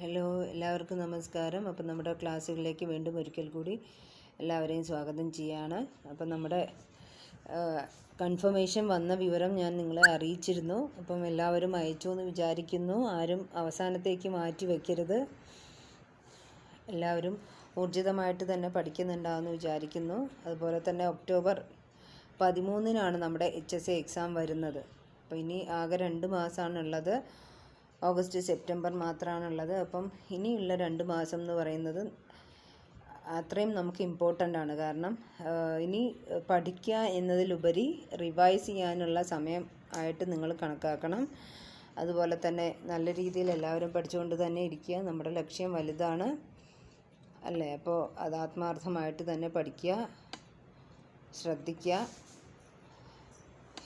Hello, എല്ലാവർക്കും നമസ്കാരം. അപ്പം നമ്മുടെ ക്ലാസ്സുകളിലേക്ക് വീണ്ടും ഒരിക്കൽ കൂടി എല്ലാവരെയും സ്വാഗതം ചെയ്യാണ്. അപ്പം നമ്മുടെ കൺഫർമേഷൻ വന്ന വിവരം ഞാൻ നിങ്ങളെ അറിയിച്ചിരുന്നു. അപ്പം എല്ലാവരും അയച്ചു എന്ന് വിചാരിക്കുന്നു. ആരും അവസാനത്തേക്ക് മാറ്റി വയ്ക്കരുത്. എല്ലാവരും ഊർജിതമായിട്ട് തന്നെ പഠിക്കുന്നുണ്ടാവുമെന്ന് വിചാരിക്കുന്നു. അതുപോലെ തന്നെ ഒക്ടോബർ 13-നാണ് നമ്മുടെ HSC എക്സാം വരുന്നത്. അപ്പോൾ ഇനി ആകെ 2 മാസമാണുള്ളത്. ഓഗസ്റ്റ് സെപ്റ്റംബർ മാത്രമാണുള്ളത്. അപ്പം ഇനിയുള്ള 2 മാസം എന്ന് പറയുന്നത് അത്രയും നമുക്ക് ഇമ്പോർട്ടൻ്റ് ആണ്. കാരണം ഇനി പഠിക്കുക എന്നതിലുപരി റിവൈസ് ചെയ്യാനുള്ള സമയം ആയിട്ട് നിങ്ങൾ കണക്കാക്കണം. അതുപോലെ തന്നെ നല്ല രീതിയിൽ എല്ലാവരും പഠിച്ചുകൊണ്ട് തന്നെ ഇരിക്കുക. നമ്മുടെ ലക്ഷ്യം വലുതാണ് അല്ലേ? അപ്പോൾ അത് ആത്മാർത്ഥമായിട്ട് തന്നെ പഠിക്കുക, ശ്രദ്ധിക്കുക.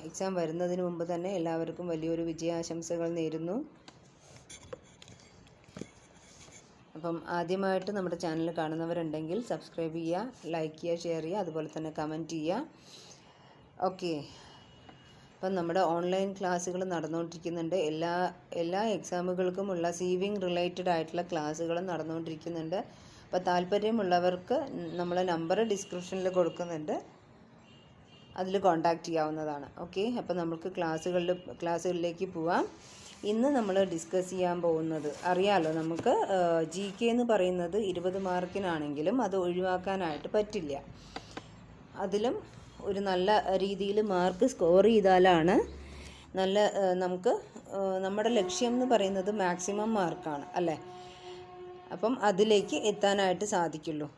എക്സാം വരുന്നതിന് മുമ്പ് തന്നെ എല്ലാവർക്കും വലിയൊരു വിജയാശംസകൾ നേരുന്നു. അപ്പം ആദ്യമായിട്ട് നമ്മുടെ ചാനൽ കാണുന്നവരുണ്ടെങ്കിൽ സബ്സ്ക്രൈബ് ചെയ്യുക, ലൈക്ക് ചെയ്യുക, ഷെയർ ചെയ്യുക, അതുപോലെ തന്നെ കമൻറ്റ് ചെയ്യുക. ഓക്കെ, അപ്പം നമ്മുടെ ഓൺലൈൻ ക്ലാസ്സുകൾ നടന്നുകൊണ്ടിരിക്കുന്നുണ്ട്. എല്ലാ എക്സാമുകൾക്കുമുള്ള സീവിങ് റിലേറ്റഡ് ആയിട്ടുള്ള ക്ലാസ്സുകളും നടന്നുകൊണ്ടിരിക്കുന്നുണ്ട്. അപ്പോൾ താല്പര്യമുള്ളവർക്ക് നമ്മളെ നമ്പർ ഡിസ്ക്രിപ്ഷനിൽ കൊടുക്കുന്നുണ്ട്, അതിൽ കോൺടാക്റ്റ് ചെയ്യാവുന്നതാണ്. ഓക്കെ, അപ്പോൾ നമുക്ക് ക്ലാസ്സുകളിലേക്ക് പോവാം. ഇന്ന് നമ്മൾ ഡിസ്കസ് ചെയ്യാൻ പോകുന്നത് അറിയാലോ, നമുക്ക് GK എന്ന് പറയുന്നത് 20 മാർക്കിനാണെങ്കിലും അത് ഒഴിവാക്കാനായിട്ട് പറ്റില്ല. അതിലും ഒരു നല്ല രീതിയിൽ മാർക്ക് സ്കോർ ചെയ്താലാണ് നമുക്ക് നമ്മുടെ ലക്ഷ്യം എന്ന് പറയുന്നത് മാക്സിമം മാർക്കാണ് അല്ലേ? അപ്പം അതിലേക്ക് എത്താനായിട്ട് സാധിക്കുള്ളൂ.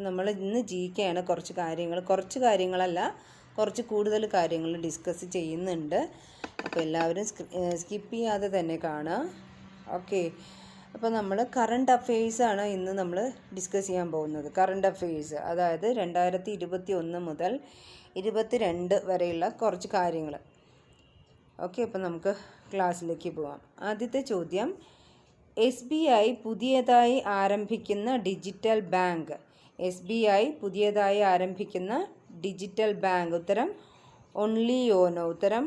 നമ്മൾ ഇന്ന് GK ആണ്. കുറച്ച് കാര്യങ്ങളല്ല, കുറച്ച് കൂടുതൽ കാര്യങ്ങൾ ഡിസ്കസ് ചെയ്യുന്നുണ്ട്. അപ്പോൾ എല്ലാവരും സ്കിപ്പ് ചെയ്യാതെ തന്നെ കാണുക. ഓക്കെ, അപ്പോൾ നമ്മൾ കറണ്ട് അഫെയർസാണ് ഇന്ന് നമ്മൾ ഡിസ്കസ് ചെയ്യാൻ പോകുന്നത്. കറണ്ട് അഫെയർസ്, അതായത് 2021 മുതൽ 22 വരെയുള്ള കുറച്ച് കാര്യങ്ങൾ. ഓക്കെ, അപ്പോൾ നമുക്ക് ക്ലാസ്സിലേക്ക് പോവാം. ആദ്യത്തെ ചോദ്യം, SBI പുതിയതായി ആരംഭിക്കുന്ന ഡിജിറ്റൽ ബാങ്ക്. SBI പുതിയതായി ആരംഭിക്കുന്ന ഡിജിറ്റൽ ബാങ്ക്. ഉത്തരം ഓൺലി യോനോ. ഉത്തരം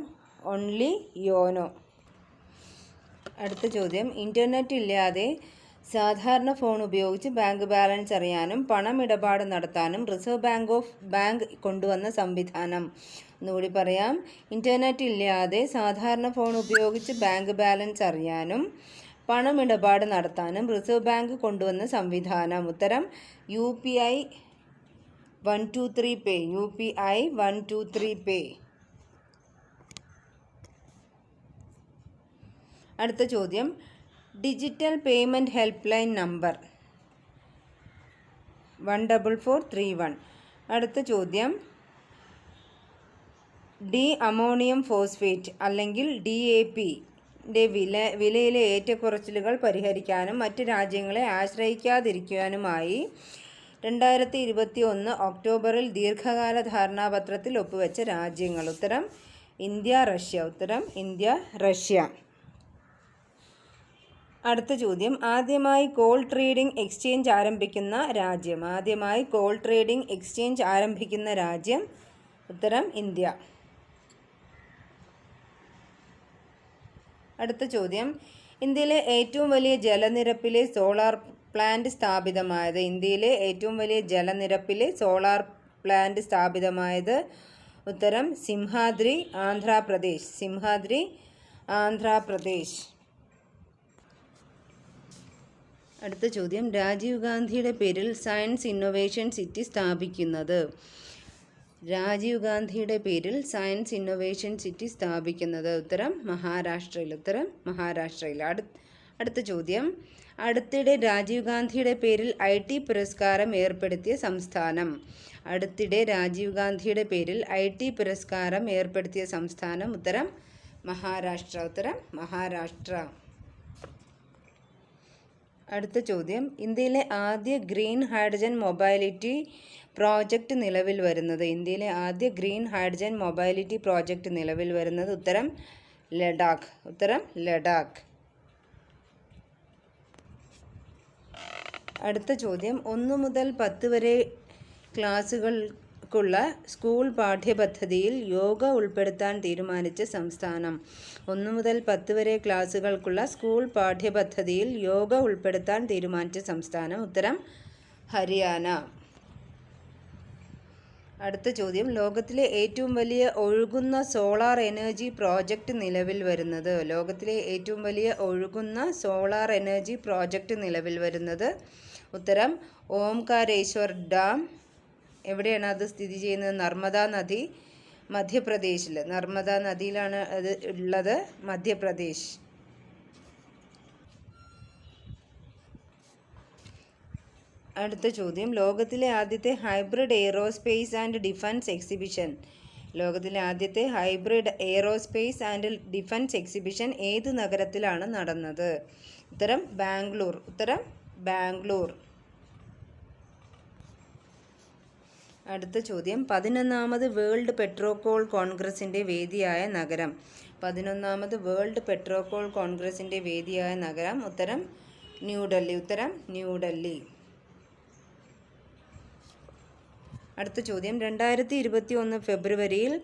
ഓൺലി യോനോ. അടുത്ത ചോദ്യം, ഇൻ്റർനെറ്റ് ഇല്ലാതെ സാധാരണ ഫോൺ ഉപയോഗിച്ച് ബാങ്ക് ബാലൻസ് അറിയാനും പണമിടപാട് നടത്താനും റിസർവ് ബാങ്ക് കൊണ്ടുവന്ന സംവിധാനം. ഒന്നുകൂടി പറയാം. ഇൻ്റർനെറ്റ് ഇല്ലാതെ സാധാരണ ഫോൺ ഉപയോഗിച്ച് ബാങ്ക് ബാലൻസ് അറിയാനും പണമിടപാട് നടത്താനും റിസർവ് ബാങ്ക് കൊണ്ടുവന്ന സംവിധാനം. ഉത്തരം UPI 123 പേ. UPI 123 പേ. അടുത്ത ചോദ്യം, digital payment help line number 14431. അടുത്ത ചോദ്യം, അമോണിയം ഫോസ്ഫേറ്റ് അല്ലെങ്കിൽ DAP വിലയിലെ ഏറ്റക്കുറച്ചിലുകൾ പരിഹരിക്കാനും മറ്റ് രാജ്യങ്ങളെ ആശ്രയിക്കാതിരിക്കാനുമായി 2021 ഒക്ടോബറിൽ ദീർഘകാല ധാരണാപത്രത്തിൽ ഒപ്പുവെച്ച രാജ്യങ്ങൾ. ഉത്തരം ഇന്ത്യ, റഷ്യ. ഉത്തരം ഇന്ത്യ, റഷ്യ. അടുത്ത ചോദ്യം, ആദ്യമായി കോൾ ട്രേഡിംഗ് എക്സ്ചേഞ്ച് ആരംഭിക്കുന്ന രാജ്യം. ആദ്യമായി കോൾ ട്രേഡിംഗ് എക്സ്ചേഞ്ച് ആരംഭിക്കുന്ന രാജ്യം. ഉത്തരം ഇന്ത്യ. അടുത്ത ചോദ്യം, ഇന്ത്യയിലെ ഏറ്റവും വലിയ ജലനിരപ്പിലെ സോളാർ പ്ലാന്റ് സ്ഥാപിതമായത്. ഇന്ത്യയിലെ ഏറ്റവും വലിയ ജലനിരപ്പിലെ സോളാർ പ്ലാന്റ് സ്ഥാപിതമായത്. ഉത്തരം സിംഹാദ്രി, ആന്ധ്രാപ്രദേശ്. സിംഹാദ്രി, ആന്ധ്രാപ്രദേശ്. അടുത്ത ചോദ്യം, രാജീവ് ഗാന്ധിയുടെ പേരിൽ സയൻസ് ഇന്നൊവേഷൻ സിറ്റി സ്ഥാപിക്കുന്നത്. രാജീവ് ഗാന്ധിയുടെ പേരിൽ സയൻസ് ഇന്നൊവേഷൻ സിറ്റി സ്ഥാപിക്കുന്നത്. ഉത്തരം മഹാരാഷ്ട്രയിൽ. ഉത്തരം മഹാരാഷ്ട്രയിൽ. അടുത്ത ചോദ്യം, അടുത്തിടെ രാജീവ് ഗാന്ധിയുടെ പേരിൽ IT പുരസ്കാരം ഏർപ്പെടുത്തിയ സംസ്ഥാനം. അടുത്തിടെ രാജീവ് ഗാന്ധിയുടെ പേരിൽ IT പുരസ്കാരം ഏർപ്പെടുത്തിയ സംസ്ഥാനം. ഉത്തരം മഹാരാഷ്ട്ര. ഉത്തരം മഹാരാഷ്ട്ര. അടുത്ത ചോദ്യം, ഇന്ത്യയിലെ ആദ്യ ഗ്രീൻ ഹൈഡ്രജൻ മൊബൈലിറ്റി പ്രോജക്റ്റ് നിലവിൽ വരുന്നത്. ഇന്ത്യയിലെ ആദ്യ ഗ്രീൻ ഹൈഡ്രജൻ മൊബൈലിറ്റി പ്രോജക്റ്റ് നിലവിൽ വരുന്നത്. ഉത്തരം ലഡാക്ക്. ഉത്തരം ലഡാക്ക്. അടുത്ത ചോദ്യം, 1 മുതൽ 10 വരെ ക്ലാസ്സുകൾ ക്കുള്ള സ്കൂൾ പാഠ്യപദ്ധതിയിൽ യോഗ ഉൾപ്പെടുത്താൻ തീരുമാനിച്ച സംസ്ഥാനം. 1 മുതൽ 10 വരെ ക്ലാസുകൾക്കുള്ള സ്കൂൾ പാഠ്യപദ്ധതിയിൽ യോഗ ഉൾപ്പെടുത്താൻ തീരുമാനിച്ച സംസ്ഥാനം. ഉത്തരം ഹരിയാന. അടുത്ത ചോദ്യം, ലോകത്തിലെ ഏറ്റവും വലിയ ഒഴുകുന്ന സോളാർ എനർജി പ്രോജക്റ്റ് നിലവിൽ വരുന്നത്. ലോകത്തിലെ ഏറ്റവും വലിയ ഒഴുകുന്ന സോളാർ എനർജി പ്രോജക്റ്റ് നിലവിൽ വരുന്നത്. ഉത്തരം ഓംകാരേശ്വർ ഡാം. എവിടെയാണ് അത് സ്ഥിതി ചെയ്യുന്നത്? നർമ്മദ നദി, മധ്യപ്രദേശിൽ. നർമ്മദ നദിയിലാണ് അത് ഉള്ളത്, മധ്യപ്രദേശ്. അടുത്ത ചോദ്യം, ലോകത്തിലെ ആദ്യത്തെ hybrid aerospace and defence exhibition. ലോകത്തിലെ ആദ്യത്തെ hybrid aerospace and defence exhibition ഏത് നഗരത്തിലാണ് നടന്നത്? ഉത്തരം ബാംഗ്ലൂർ. ഉത്തരം ബാംഗ്ലൂർ. അടുത്ത ചോദ്യം, 11ാമത് വേൾഡ് പെട്രോകോൾ കോൺഗ്രസിൻ്റെ വേദിയായ നഗരം. 11ാമത് വേൾഡ് പെട്രോകോൾ കോൺഗ്രസിൻ്റെ വേദിയായ നഗരം. ഉത്തരം ന്യൂഡൽഹി. ഉത്തരം ന്യൂഡൽഹി. അടുത്ത ചോദ്യം, 2021 ഫെബ്രുവരിയിൽ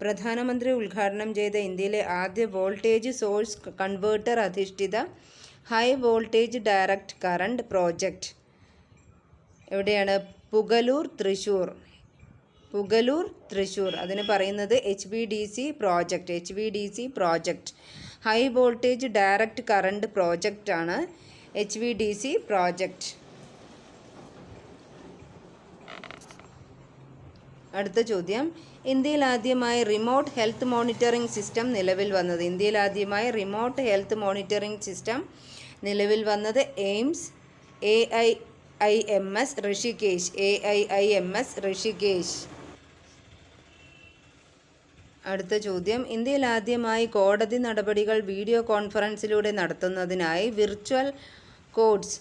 പ്രധാനമന്ത്രി ഉദ്ഘാടനം ചെയ്ത ഇന്ത്യയിലെ ആദ്യ വോൾട്ടേജ് സോഴ്സ് കൺവേർട്ടർ അധിഷ്ഠിത high voltage direct current project എവിടെയാണ്? പുഗലൂർ, തൃശ്ശൂർ. പുഗലൂർ, തൃശ്ശൂർ. അതിന് പറയുന്നത് HVDC project. HVDC project high voltage direct current project ആണ് HVDC പ്രോജക്റ്റ്. അടുത്ത ചോദ്യം, ഇന്ത്യയിൽ ആദ്യമായി റിമോട്ട് ഹെൽത്ത് മോണിറ്ററിംഗ് സിസ്റ്റം നിലവിൽ വന്നത്. ഇന്ത്യയിൽ ആദ്യമായി റിമോട്ട് ഹെൽത്ത് മോണിറ്ററിംഗ് സിസ്റ്റം നിലവിൽ വന്നത് AIIMS AIIMS Rishikesh. AIIMS Rishikesh. അടുത്ത ചോദ്യം, ഇന്ത്യയിൽ ആദ്യമായി കോടതി നടപടികൾ വീഡിയോ കോൺഫറൻസിലൂടെ നടത്തുന്നതിനായി വിർച്വൽ കോർട്സ്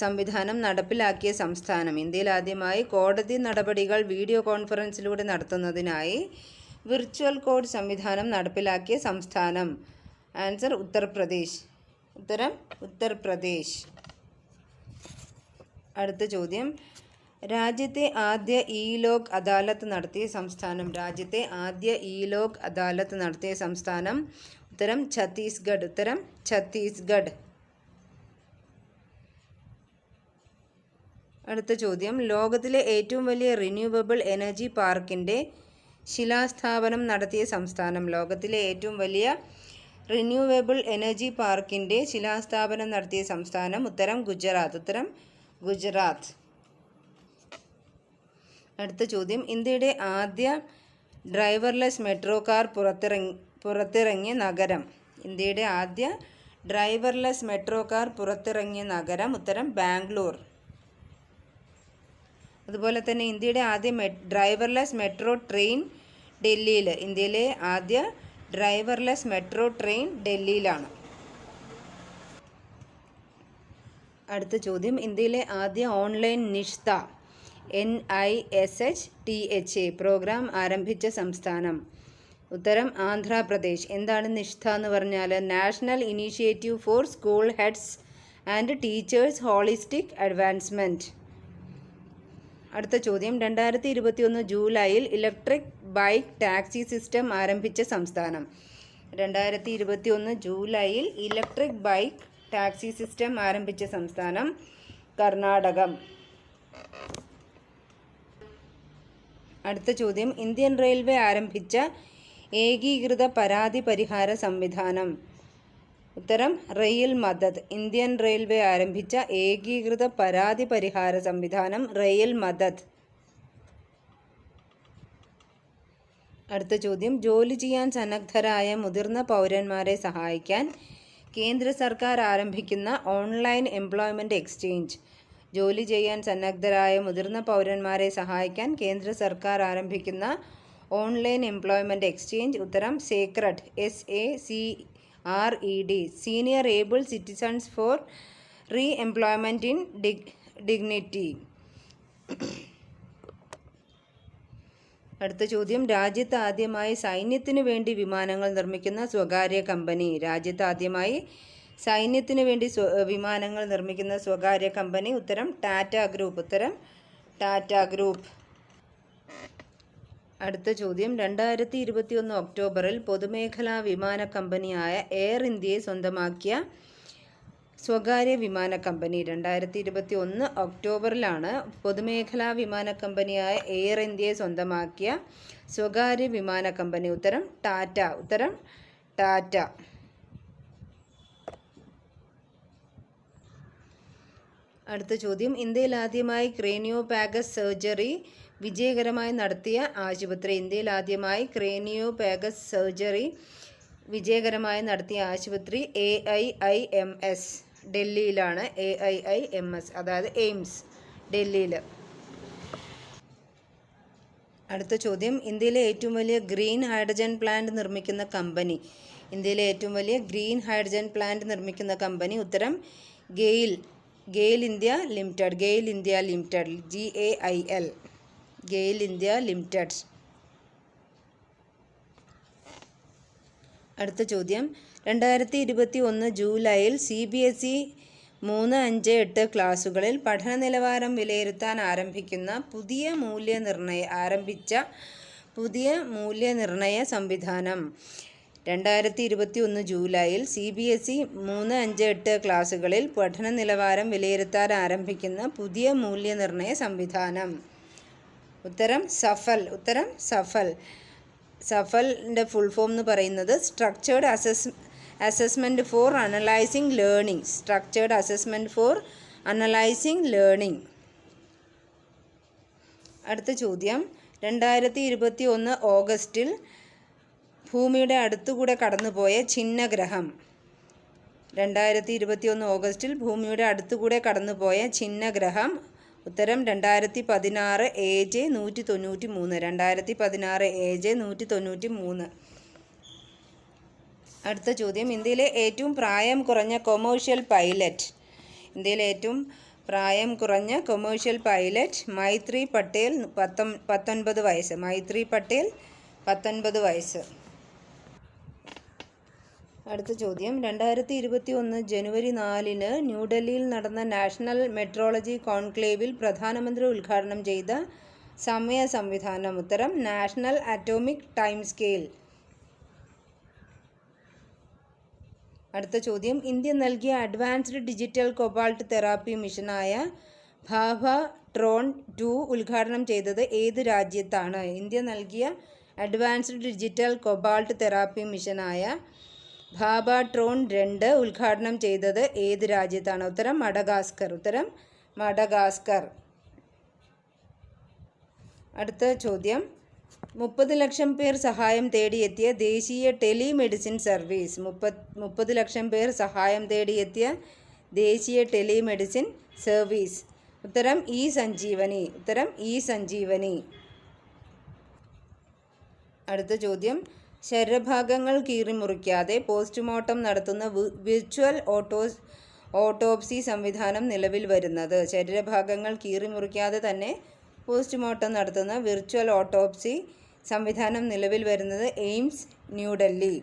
സംവിധാനം നടപ്പിലാക്കിയ സംസ്ഥാനം. ഇന്ത്യയിൽ ആദ്യമായി കോടതി നടപടികൾ വീഡിയോ കോൺഫറൻസിലൂടെ നടത്തുന്നതിനായി വിർച്വൽ കോർട്ട് സംവിധാനം നടപ്പിലാക്കിയ സംസ്ഥാനം. ആൻസർ ഉത്തർപ്രദേശ്. ഉത്തരം ഉത്തർപ്രദേശ്. അടുത്ത ചോദ്യം, രാജ്യത്തെ ആദ്യ ഇ-ലോക് അദാലത്ത് നടത്തിയ സംസ്ഥാനം. രാജ്യത്തെ ആദ്യ ഇ-ലോക് അദാലത്ത് നടത്തിയ സംസ്ഥാനം. ഉത്തരം ഛത്തീസ്ഗഡ്. ഉത്തരം ഛത്തീസ്ഗഡ്. അടുത്ത ചോദ്യം, ലോകത്തിലെ ഏറ്റവും വലിയ റിന്യൂവബിൾ എനർജി പാർക്കിൻ്റെ ശിലാസ്ഥാപനം നടത്തിയ സംസ്ഥാനം. ലോകത്തിലെ ഏറ്റവും വലിയ റിന്യൂവബിൾ എനർജി പാർക്കിൻ്റെ ശിലാസ്ഥാപനം നടത്തിയ സംസ്ഥാനം. ഉത്തരം ഗുജറാത്ത്. ഉത്തരം ഗുജറാത്ത്. അടുത്ത ചോദ്യം, ഇന്ത്യയുടെ ആദ്യ ഡ്രൈവർലെസ് മെട്രോ കാർ പുറത്തിറങ്ങിയ നഗരം. ഇന്ത്യയുടെ ആദ്യ ഡ്രൈവർലെസ് മെട്രോ കാർ പുറത്തിറങ്ങിയ നഗരം. ഉത്തരം ബാംഗ്ലൂർ. അതുപോലെ തന്നെ ഇന്ത്യയുടെ ആദ്യ ഡ്രൈവർലെസ് മെട്രോ ട്രെയിൻ ഡൽഹിയിൽ. ഇന്ത്യയിലെ ആദ്യ ഡ്രൈവർലെസ് മെട്രോ ട്രെയിൻ ഡൽഹിയിലാണ്. അടുത്ത ചോദ്യം, ഇന്ത്യയിലെ ആദ്യ ഓൺലൈൻ നിഷ്ത NISHTHA പ്രോഗ്രാം ആരംഭിച്ച സംസ്ഥാനം. ഉത്തരം ആന്ധ്രാപ്രദേശ്. എന്താണ് നിഷ്ത എന്ന് പറഞ്ഞാൽ? National initiative for school heads and teachers holistic advancement. അടുത്ത ചോദ്യം, 2021 ജൂലൈയിൽ ഇലക്ട്രിക് ബൈക്ക് ടാക്സി സിസ്റ്റം ആരംഭിച്ച സംസ്ഥാനം. 2021 ജൂലൈയിൽ ഇലക്ട്രിക് ബൈക്ക് ടാക്സി സിസ്റ്റം ആരംഭിച്ച സംസ്ഥാനം കർണാടകം. അടുത്ത ചോദ്യം, ഇന്ത്യൻ റെയിൽവേ ആരംഭിച്ച ഏകീകൃത പരാതി പരിഹാര സംവിധാനം. ഉത്തരം റെയിൽ മദത്. ഇന്ത്യൻ റെയിൽവേ ആരംഭിച്ച ഏകീകൃത പരാതി പരിഹാര സംവിധാനം റെയിൽ മദത്. അടുത്ത ചോദ്യം, ജോലി ചെയ്യാൻ സന്നദ്ധരായ മുതിർന്ന പൗരന്മാരെ സഹായിക്കാൻ കേന്ദ്ര സർക്കാർ ആരംഭിക്കുന്ന ഓൺലൈൻ എംപ്ലോയ്മെൻറ്റ് എക്സ്ചേഞ്ച്. ജോലി ചെയ്യാൻ സന്നദ്ധരായ മുതിർന്ന പൗരന്മാരെ സഹായിക്കാൻ കേന്ദ്ര സർക്കാർ ആരംഭിക്കുന്ന ഓൺലൈൻ എംപ്ലോയ്മെൻറ്റ് എക്സ്ചേഞ്ച്. ഉത്തരം sacred. SACRED senior able citizens for reemployment in dignity. അടുത്ത ചോദ്യം, രാജ്യത്ത് ആദ്യമായി സൈന്യത്തിനു വേണ്ടി വിമാനങ്ങൾ നിർമ്മിക്കുന്ന സ്വകാര്യ കമ്പനി. രാജ്യത്ത് ആദ്യമായി സൈന്യത്തിനു വേണ്ടി വിമാനങ്ങൾ നിർമ്മിക്കുന്ന സ്വകാര്യ കമ്പനി. ഉത്തരം ടാറ്റ ഗ്രൂപ്പ്. ഉത്തരം ടാറ്റ ഗ്രൂപ്പ്. അടുത്ത ചോദ്യം, 2021 ഒക്ടോബറിൽ പൊതുമേഖലാ വിമാന കമ്പനിയായ എയർ ഇന്ത്യയെ സ്വന്തമാക്കിയ സ്വകാര്യ വിമാന കമ്പനി. 2021 ഒക്ടോബറിലാണ് പൊതുമേഖലാ വിമാന കമ്പനിയായ എയർ ഇന്ത്യയെ സ്വന്തമാക്കിയ സ്വകാര്യ വിമാന കമ്പനി. ഉത്തരം ടാറ്റ. ഉത്തരം ടാറ്റ. അടുത്ത ചോദ്യം, ഇന്ത്യയിൽ ആദ്യമായി ക്രേനിയോപാഗസ് സർജറി വിജയകരമായി നടത്തിയ ആശുപത്രി. ഇന്ത്യയിൽ ആദ്യമായി ക്രേനിയോപാഗസ് സർജറി വിജയകരമായി നടത്തിയ ആശുപത്രി AIIMS ഡൽഹിയിലാണ്. AIIMS അതായത് എയിംസ്, ഡൽഹിയിൽ. അടുത്ത ചോദ്യം, ഇന്ത്യയിലെ ഏറ്റവും വലിയ ഗ്രീൻ ഹൈഡ്രജൻ പ്ലാന്റ് നിർമ്മിക്കുന്ന കമ്പനി. ഇന്ത്യയിലെ ഏറ്റവും വലിയ ഗ്രീൻ ഹൈഡ്രജൻ പ്ലാന്റ് നിർമ്മിക്കുന്ന കമ്പനി. ഉത്തരം GAIL India limited. GAIL India limited, GAIL. GAIL India limited. അടുത്ത ചോദ്യം, 2021 ജൂലൈയിൽ CBSE 3, 5, 8 ക്ലാസുകളിൽ പഠന നിലവാരം വിലയിരുത്താൻ ആരംഭിച്ച പുതിയ മൂല്യനിർണ്ണയ സംവിധാനം. 2021 ജൂലൈയിൽ CBSE 3, 5, 8 ക്ലാസുകളിൽ പഠന നിലവാരം വിലയിരുത്താൻ ആരംഭിക്കുന്ന പുതിയ മൂല്യനിർണ്ണയ സംവിധാനം. ഉത്തരം സഫൽ. ഉത്തരം സഫൽ. സഫലിൻ്റെ ഫുൾ ഫോം എന്ന് പറയുന്നത് structured assessment for analysing learning. Structured assessment for analysing learning. അടുത്ത ചോദ്യം, 2021 ഓഗസ്റ്റിൽ ഭൂമിയുടെ അടുത്തുകൂടെ കടന്നുപോയ ഛിന്നഗ്രഹം. 2021 ഓഗസ്റ്റിൽ ഭൂമിയുടെ അടുത്തുകൂടെ കടന്നുപോയ ഛിന്നഗ്രഹം. ഉത്തരം 2016 AJ 193. 2016 AJ 193. അടുത്ത ചോദ്യം, ഇന്ത്യയിലെ ഏറ്റവും പ്രായം കുറഞ്ഞ കൊമേഴ്ഷ്യൽ പൈലറ്റ്. ഇന്ത്യയിലെ ഏറ്റവും പ്രായം കുറഞ്ഞ കൊമേഴ്ഷ്യൽ പൈലറ്റ് മൈത്രി പട്ടേൽ, 19 വയസ്സ്. മൈത്രി പട്ടേൽ, 19 വയസ്സ്. അടുത്ത ചോദ്യം, 2021 ജനുവരി 4 ന്യൂഡൽഹിയിൽ നടന്ന നാഷണൽ മെട്രോളജി കോൺക്ലേവിൽ പ്രധാനമന്ത്രി ഉദ്ഘാടനം ചെയ്ത സമയ സംവിധാനം. ഉത്തരം നാഷണൽ അറ്റോമിക് ടൈം സ്കെയിൽ. അടുത്ത ചോദ്യം, ഇന്ത്യ നൽകിയ അഡ്വാൻസ്ഡ് ഡിജിറ്റൽ കൊബാൾട്ട് തെറാപ്പി മിഷനായ ഭാഭ ട്രോൺ 2 ഉദ്ഘാടനം ചെയ്തത് ഏത് രാജ്യത്താണ്? ഇന്ത്യ നൽകിയ അഡ്വാൻസ്ഡ് ഡിജിറ്റൽ കൊബാൾട്ട് തെറാപ്പി മിഷനായ ഭാഭ ട്രോൺ 2 ഉദ്ഘാടനം ചെയ്തത് ഏത് രാജ്യത്താണ്? ഉത്തരം മഡഗാസ്കർ. ഉത്തരം മഡഗാസ്കർ. അടുത്ത ചോദ്യം, 30 ലക്ഷം പേർ സഹായം തേടിയെത്തിയ ദേശീയ ടെലിമെഡിസിൻ സർവീസ്. 30 ലക്ഷം പേർ സഹായം തേടിയെത്തിയ ദേശീയ ടെലിമെഡിസിൻ സർവീസ്. ഉത്തരം ഇ-സഞ്ജീവനി. ഉത്തരം ഇ-സഞ്ജീവനി. അടുത്ത ചോദ്യം, ശരീരഭാഗങ്ങൾ കീറിമുറിക്കാതെ പോസ്റ്റ്മോർട്ടം നടത്തുന്ന വിർച്വൽ ഓട്ടോപ്സി സംവിധാനം നിലവിൽ വരുന്നത്. ശരീരഭാഗങ്ങൾ കീറിമുറിക്കാതെ തന്നെ പോസ്റ്റ്മോർട്ടം നടത്തുന്ന വിർച്വൽ ഓട്ടോപ്സി സംവിധാനം നിലവിൽ വരുന്നത് എയിംസ്, ന്യൂഡൽഹി.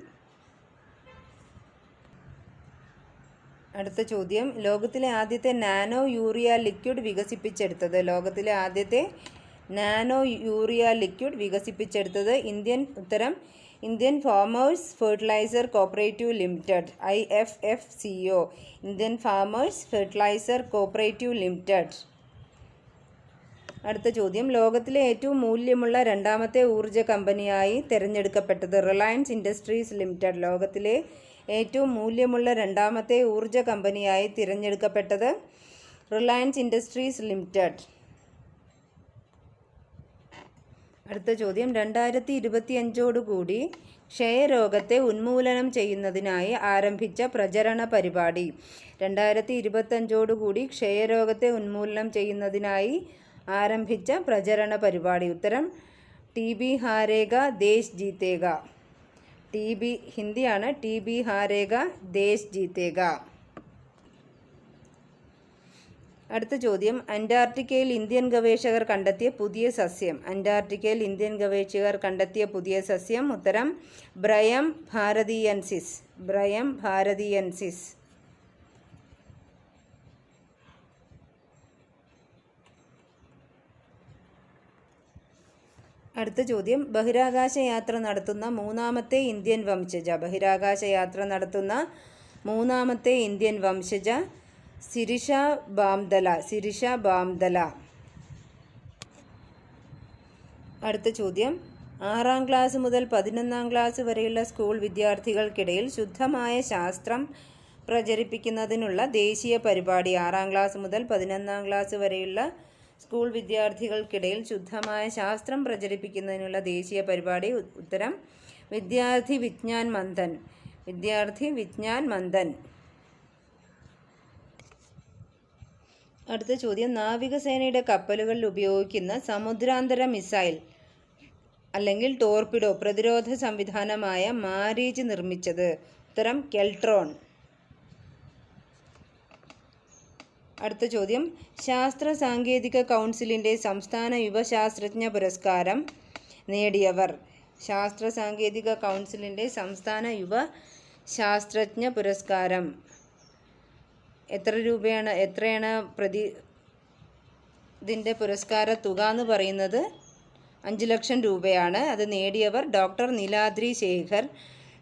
അടുത്ത ചോദ്യം, ലോകത്തിലെ ആദ്യത്തെ നാനോ യൂറിയ ലിക്വിഡ് വികസിപ്പിച്ചെടുത്തത്. ലോകത്തിലെ ആദ്യത്തെ നാനോ യൂറിയ ലിക്വിഡ് വികസിപ്പിച്ചെടുത്തത് ഉത്തരം Indian farmers fertiliser cooperative limited, IFFCO. Indian farmers fertiliser cooperative limited. അടുത്ത ചോദ്യം, ലോകത്തിലെ ഏറ്റവും മൂല്യമുള്ള രണ്ടാമത്തെ ഊർജ്ജ കമ്പനിയായി തിരഞ്ഞെടുക്കപ്പെട്ടത്. Reliance industries limited. ലോകത്തിലെ ഏറ്റവും മൂല്യമുള്ള രണ്ടാമത്തെ ഊർജ്ജ കമ്പനിയായി തിരഞ്ഞെടുക്കപ്പെട്ടത് റിലയൻസ് ഇൻഡസ്ട്രീസ് ലിമിറ്റഡ്. അടുത്ത ചോദ്യം, 2025 ക്ഷയരോഗത്തെ ഉന്മൂലനം ചെയ്യുന്നതിനായി ആരംഭിച്ച പ്രചരണ പരിപാടി. 2025 ക്ഷയരോഗത്തെ ഉന്മൂലനം ചെയ്യുന്നതിനായി ആരംഭിച്ച പ്രചരണ പരിപാടി. ഉത്തരം TB ഹാരേഗ ദേശ് ജീതേഗ. ഹിന്ദിയാണ്. TB ഹാരേഗ ദേശ് ജീതേഗ. അടുത്ത ചോദ്യം, അന്റാർട്ടിക്കയിൽ ഇന്ത്യൻ ഗവേഷകർ കണ്ടെത്തിയ പുതിയ സസ്യം. അന്റാർട്ടിക്കയിൽ ഇന്ത്യൻ ഗവേഷകർ കണ്ടെത്തിയ പുതിയ സസ്യം. ഉത്തരം ബ്രയം ഭാരതിയൻസിസ്. ബ്രയം ഭാരതിയൻസിസ്. അടുത്ത ചോദ്യം, ബഹിരാകാശ യാത്ര നടത്തുന്ന മൂന്നാമത്തെ ഇന്ത്യൻ വംശജ. ബഹിരാകാശ യാത്ര നടത്തുന്ന മൂന്നാമത്തെ ഇന്ത്യൻ വംശജ സിരിഷ ബാംദല. അടുത്ത ചോദ്യം, 6-ാം ക്ലാസ് മുതൽ 11-ാം ക്ലാസ് വരെയുള്ള സ്കൂൾ വിദ്യാർത്ഥികൾക്കിടയിൽ ശുദ്ധമായ ശാസ്ത്രം പ്രചരിപ്പിക്കുന്നതിനുള്ള ദേശീയ പരിപാടി. 6-ാം ക്ലാസ് മുതൽ 11-ാം ക്ലാസ് വരെയുള്ള സ്കൂൾ വിദ്യാർത്ഥികൾക്കിടയിൽ ശുദ്ധമായ ശാസ്ത്രം പ്രചരിപ്പിക്കുന്നതിനുള്ള ദേശീയ പരിപാടി. ഉത്തരം വിദ്യാർത്ഥി വിജ്ഞാൻ മന്ഥൻ. അടുത്ത ചോദ്യം, നാവികസേനയുടെ കപ്പലുകളിൽ ഉപയോഗിക്കുന്ന സമുദ്രാന്തര മിസൈൽ അല്ലെങ്കിൽ ടോർപിഡോ പ്രതിരോധ സംവിധാനമായ മാരീച്ച് നിർമ്മിച്ചത്. ഉത്തരം കെൽട്രോൺ. അടുത്ത ചോദ്യം, ശാസ്ത്ര സാങ്കേതിക കൗൺസിലിൻ്റെ സംസ്ഥാന യുവശാസ്ത്രജ്ഞ പുരസ്കാരം നേടിയവർ. ശാസ്ത്ര സാങ്കേതിക കൗൺസിലിൻ്റെ സംസ്ഥാന യുവ ശാസ്ത്രജ്ഞ പുരസ്കാരം എത്രയാണ് ഇതിൻ്റെ പുരസ്കാര തുക എന്ന് പറയുന്നത് 5 ലക്ഷം രൂപയാണ്. അത് നേടിയവർ doctor Niladri Shekhar,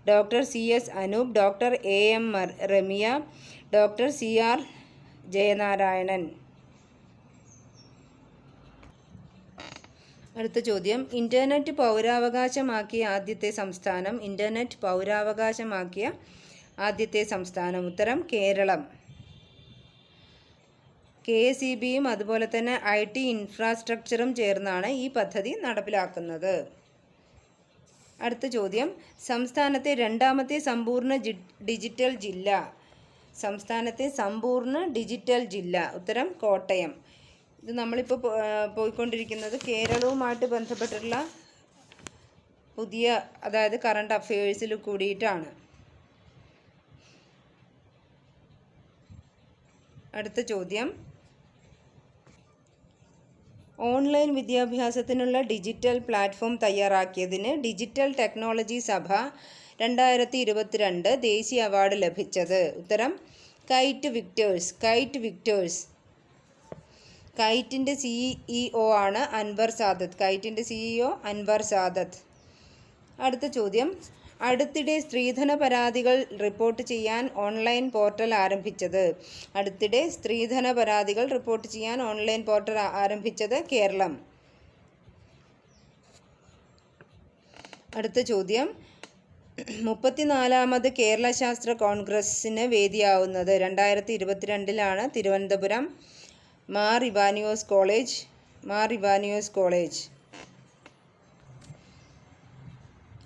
doctor CS Anoop, doctor AM Ramya, doctor CR Jayanarayanan. അടുത്ത ചോദ്യം, ഇൻ്റർനെറ്റ് പൗരാവകാശമാക്കിയ ആദ്യത്തെ സംസ്ഥാനം. ഉത്തരം കേരളം. KSEBയും അതുപോലെ തന്നെ IT ഇൻഫ്രാസ്ട്രക്ചറും ചേർന്നാണ് ഈ പദ്ധതി നടപ്പിലാക്കുന്നത്. അടുത്ത ചോദ്യം, സംസ്ഥാനത്തെ രണ്ടാമത്തെ സമ്പൂർണ്ണ ഡിജിറ്റൽ ജില്ല. ഉത്തരം കോട്ടയം. ഇത് നമ്മളിപ്പോൾ പോയിക്കൊണ്ടിരിക്കുന്നത് കേരളവുമായിട്ട് ബന്ധപ്പെട്ടുള്ള പുതിയ, അതായത് കറണ്ട് അഫയേഴ്സിൽ കൂടിയിട്ടാണ്. അടുത്ത ചോദ്യം, ഓൺലൈൻ വിദ്യാഭ്യാസത്തിനുള്ള ഡിജിറ്റൽ പ്ലാറ്റ്ഫോം തയ്യാറാക്കിയതിന് ഡിജിറ്റൽ ടെക്നോളജി സഭ 2022 ദേശീയ അവാർഡ് ലഭിച്ചത്. ഉത്തരം കൈറ്റ് വിക്ടേഴ്സ്. കൈറ്റിൻ്റെ CEO ആണ് അൻവർ സാദത്ത്. അടുത്ത ചോദ്യം, അടുത്തിടെ സ്ത്രീധന പരാതികൾ റിപ്പോർട്ട് ചെയ്യാൻ ഓൺലൈൻ പോർട്ടൽ ആരംഭിച്ചത് കേരളം. അടുത്ത ചോദ്യം, 34ാമത് കേരള ശാസ്ത്ര കോൺഗ്രസ്സിന് വേദിയാവുന്നത് 2022 തിരുവനന്തപുരം മാർ ഇവാനിയോസ് കോളേജ്.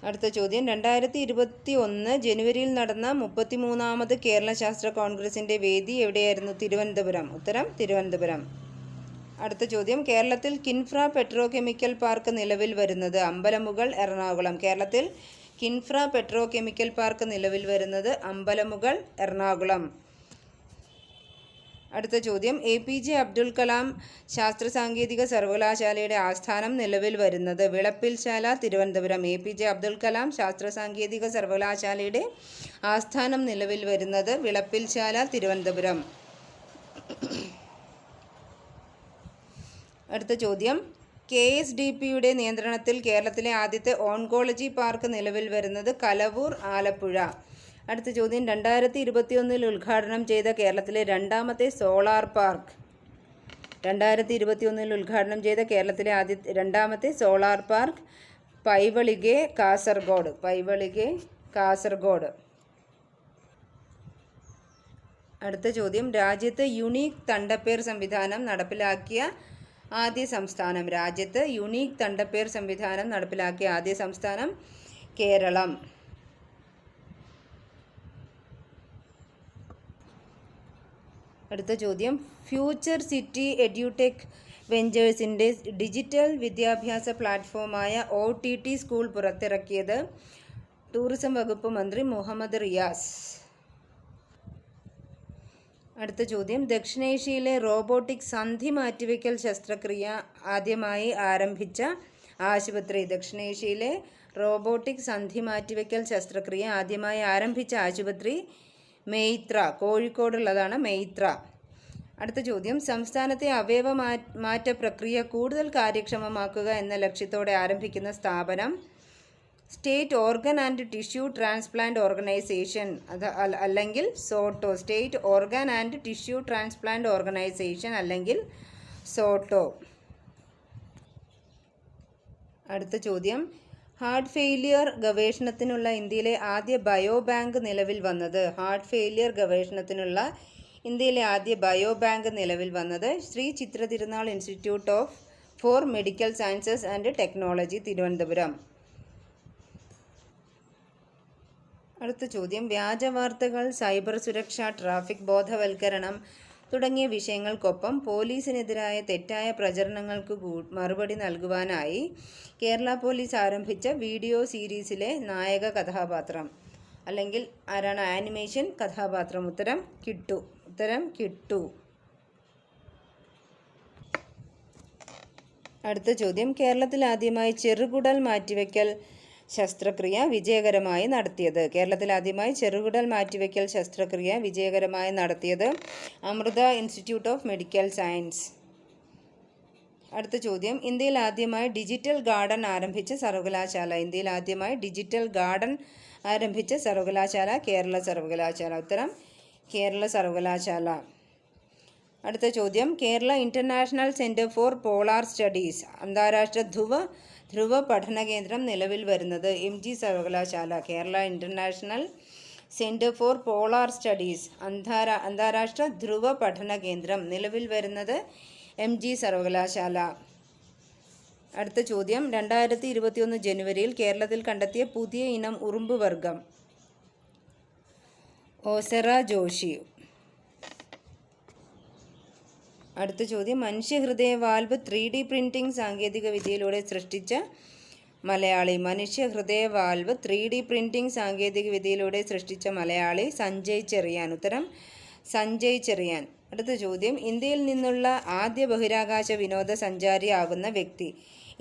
അടുത്ത ചോദ്യം, 2021 ജനുവരിയിൽ നടന്ന 33ാമത് കേരള ശാസ്ത്ര കോൺഗ്രസിൻ്റെ വേദി എവിടെയായിരുന്നു? തിരുവനന്തപുരം. ഉത്തരം തിരുവനന്തപുരം. അടുത്ത ചോദ്യം, കേരളത്തിൽ കിൻഫ്ര പെട്രോ കെമിക്കൽ പാർക്ക് നിലവിൽ വരുന്നത്? അമ്പലമുകൾ, എറണാകുളം. കേരളത്തിൽ കിൻഫ്ര പെട്രോ കെമിക്കൽ പാർക്ക് നിലവിൽ വരുന്നത് അമ്പലമുകൾ, എറണാകുളം. അടുത്ത ചോദ്യം, APJ അബ്ദുൽ കലാം ശാസ്ത്ര സാങ്കേതിക സർവകലാശാലയുടെ ആസ്ഥാനം നിലവിൽ വരുന്നത്? വിളപ്പിൽശാല, തിരുവനന്തപുരം. APJ അബ്ദുൽ കലാം ശാസ്ത്ര സാങ്കേതിക സർവകലാശാലയുടെ ആസ്ഥാനം നിലവിൽ വരുന്നത് വിളപ്പിൽശാല, തിരുവനന്തപുരം. അടുത്ത ചോദ്യം, KSDPയുടെ നിയന്ത്രണത്തിൽ കേരളത്തിലെ ആദ്യത്തെ ഓൺകോളജി പാർക്ക് നിലവിൽ വരുന്നത് കലവൂർ, ആലപ്പുഴ. അടുത്ത ചോദ്യം, 2021 ഉദ്ഘാടനം ചെയ്ത കേരളത്തിലെ രണ്ടാമത്തെ സോളാർ പാർക്ക്. 2021 ഉദ്ഘാടനം ചെയ്ത കേരളത്തിലെ രണ്ടാമത്തെ സോളാർ പാർക്ക് പൈവളികെ, കാസർഗോഡ്. അടുത്ത ചോദ്യം, രാജ്യത്ത് യുണീക്ക് തണ്ടപ്പേർ സംവിധാനം നടപ്പിലാക്കിയ ആദ്യ സംസ്ഥാനം കേരളം. അടുത്ത ചോദ്യം, ഫ്യൂച്ചർ സിറ്റി എഡ്യൂടെക് വെഞ്ചേഴ്സിൻ്റെ ഡിജിറ്റൽ വിദ്യാഭ്യാസ പ്ലാറ്റ്ഫോമായ OTT സ്കൂൾ പുറത്തിറക്കിയത്? ടൂറിസം വകുപ്പ് മന്ത്രി മുഹമ്മദ് റിയാസ്. അടുത്ത ചോദ്യം, ദക്ഷിണേഷ്യയിലെ റോബോട്ടിക് സന്ധി മാറ്റിവെക്കൽ ശസ്ത്രക്രിയ ആദ്യമായി ആരംഭിച്ച ആശുപത്രി? ദക്ഷിണേഷ്യയിലെ റോബോട്ടിക് സന്ധി മാറ്റിവെക്കൽ ശസ്ത്രക്രിയ ആദ്യമായി ആരംഭിച്ച ആശുപത്രി മെയ്ത്ര, കോഴിക്കോടുള്ളതാണ് മെയ്ത്ര. അടുത്ത ചോദ്യം, സംസ്ഥാനത്തെ അവയവ മാറ്റ പ്രക്രിയ കൂടുതൽ കാര്യക്ഷമമാക്കുക എന്ന ലക്ഷ്യത്തോടെ ആരംഭിക്കുന്ന സ്ഥാപനം state organ and tissue transplant organisation അല്ലെങ്കിൽ SOTTO. State organ and tissue transplant organisation അല്ലെങ്കിൽ സോട്ടോ. അടുത്ത ചോദ്യം, ഹാർട്ട് ഫെയിലിയർ ഗവേഷണത്തിനുള്ള ഇന്ത്യയിലെ ആദ്യ ബയോ ബാങ്ക് നിലവിൽ വന്നത്. ഹാർട്ട് ഫെയിലിയർ ഗവേഷണത്തിനുള്ള ഇന്ത്യയിലെ ആദ്യ ബയോ ബാങ്ക് നിലവിൽ വന്നത് ശ്രീ ചിത്ര തിരുനാൾ institute four medical sciences and technology, Thiruvananthapuram. അടുത്ത ചോദ്യം, വ്യാജവാർത്തകൾ, സൈബർ സുരക്ഷ, ട്രാഫിക് ബോധവൽക്കരണം തുടങ്ങിയ വിഷയങ്ങൾക്കൊപ്പം പോലീസിനെതിരായ തെറ്റായ പ്രചരണങ്ങൾക്ക് മറുപടി നൽകുവാനായി കേരള പോലീസ് ആരംഭിച്ച വീഡിയോ സീരീസിലെ നായക കഥാപാത്രം അല്ലെങ്കിൽ ആരാണ് ആനിമേഷൻ കഥാപാത്രം? ഉത്തരം കിട്ടു. അടുത്ത ചോദ്യം, കേരളത്തിൽ ആദ്യമായി ചെറുകുടൽ മാറ്റിവെക്കൽ ശസ്ത്രക്രിയ വിജയകരമായി നടത്തിയത്. കേരളത്തിൽ ആദ്യമായി ചെറുകുടൽ മാറ്റിവെക്കൽ ശസ്ത്രക്രിയ വിജയകരമായി നടത്തിയത് Amrita institute of medical science. അടുത്ത ചോദ്യം, ഇന്ത്യയിൽ ആദ്യമായി ഡിജിറ്റൽ ഗാർഡൻ ആരംഭിച്ച സർവകലാശാല. ഇന്ത്യയിൽ ആദ്യമായി ഡിജിറ്റൽ ഗാർഡൻ ആരംഭിച്ച സർവകലാശാല കേരള സർവകലാശാല. ഉത്തരം കേരള സർവകലാശാല. അടുത്ത ചോദ്യം, Kerala international centre for polar studies അന്താരാഷ്ട്ര ധ്രുവ പഠന കേന്ദ്രം നിലവിൽ വരുന്നത് MG സർവകലാശാല. Kerala international centre for polar studies അന്താരാഷ്ട്ര ധ്രുവ പഠന കേന്ദ്രം നിലവിൽ വരുന്നത് MG സർവകലാശാല. അടുത്ത ചോദ്യം, 2021 ജനുവരിയിൽ കേരളത്തിൽ കണ്ടെത്തിയ പുതിയ ഇനം ഉറുമ്പ് വർഗം. ഓസെറ ജോഷി. അടുത്ത ചോദ്യം, മനുഷ്യഹൃദയ വാൽവ് 3D പ്രിൻറ്റിംഗ് സാങ്കേതിക വിദ്യയിലൂടെ സൃഷ്ടിച്ച മലയാളി. മനുഷ്യഹൃദയ വാൽവ് 3D പ്രിൻറ്റിംഗ് സാങ്കേതിക വിദ്യയിലൂടെ സൃഷ്ടിച്ച മലയാളി സഞ്ജയ് ചെറിയാൻ. ഉത്തരം സഞ്ജയ് ചെറിയാൻ. അടുത്ത ചോദ്യം, ഇന്ത്യയിൽ നിന്നുള്ള ആദ്യ ബഹിരാകാശ വിനോദസഞ്ചാരിയാകുന്ന വ്യക്തി.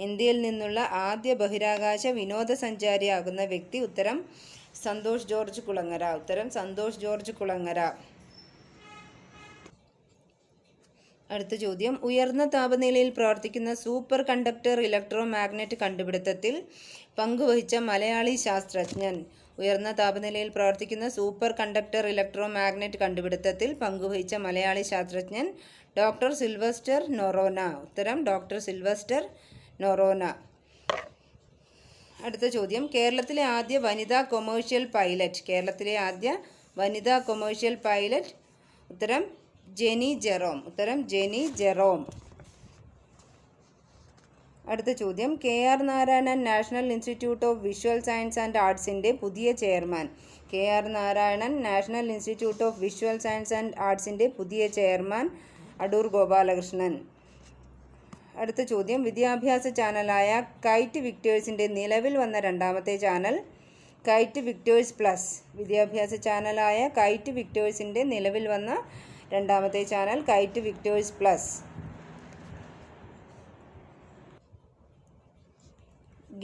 ഇന്ത്യയിൽ നിന്നുള്ള ആദ്യ ബഹിരാകാശ വിനോദസഞ്ചാരിയാകുന്ന വ്യക്തി. ഉത്തരം സന്തോഷ് ജോർജ് കുളങ്ങര. ഉത്തരം സന്തോഷ് ജോർജ് കുളങ്ങര. അടുത്ത ചോദ്യം, ഉയർന്ന താപനിലയിൽ പ്രവർത്തിക്കുന്ന സൂപ്പർ കണ്ടക്ടർ ഇലക്ട്രോ മാഗ്നറ്റ് കണ്ടുപിടുത്തത്തിൽ പങ്കുവഹിച്ച മലയാളി ശാസ്ത്രജ്ഞൻ. ഉയർന്ന താപനിലയിൽ പ്രവർത്തിക്കുന്ന സൂപ്പർ കണ്ടക്ടർ ഇലക്ട്രോ മാഗ്നറ്റ് കണ്ടുപിടുത്തത്തിൽ പങ്കുവഹിച്ച മലയാളി ശാസ്ത്രജ്ഞൻ ഡോക്ടർ സിൽവസ്റ്റർ നൊറോന. ഉത്തരം ഡോക്ടർ സിൽവസ്റ്റർ നൊറോന. അടുത്ത ചോദ്യം, കേരളത്തിലെ ആദ്യ വനിതാ കൊമേഴ്ഷ്യൽ പൈലറ്റ്. കേരളത്തിലെ ആദ്യ വനിതാ കൊമേഴ്ഷ്യൽ പൈലറ്റ്. ഉത്തരം ജെനി ജെറോം. ഉത്തരം ജെനി ജെറോം. അടുത്ത ചോദ്യം, KR Narayanan national institute of visual science and ആർട്സിൻ്റെ പുതിയ chairman. KR Narayanan national institute of visual science and ആർട്സിൻ്റെ പുതിയ ചെയർമാൻ അടൂർ ഗോപാലകൃഷ്ണൻ. അടുത്ത ചോദ്യം, വിദ്യാഭ്യാസ ചാനലായ കൈറ്റ് വിക്ടേഴ്സിൻ്റെ നിലവിൽ വന്ന രണ്ടാമത്തെ ചാനൽ കൈറ്റ് വിക്ടേഴ്സ് പ്ലസ്. വിദ്യാഭ്യാസ ചാനലായ കൈറ്റ് വിക്ടേഴ്സിൻ്റെ നിലവിൽ വന്ന രണ്ടാമത്തെ channel KITE Victers plus.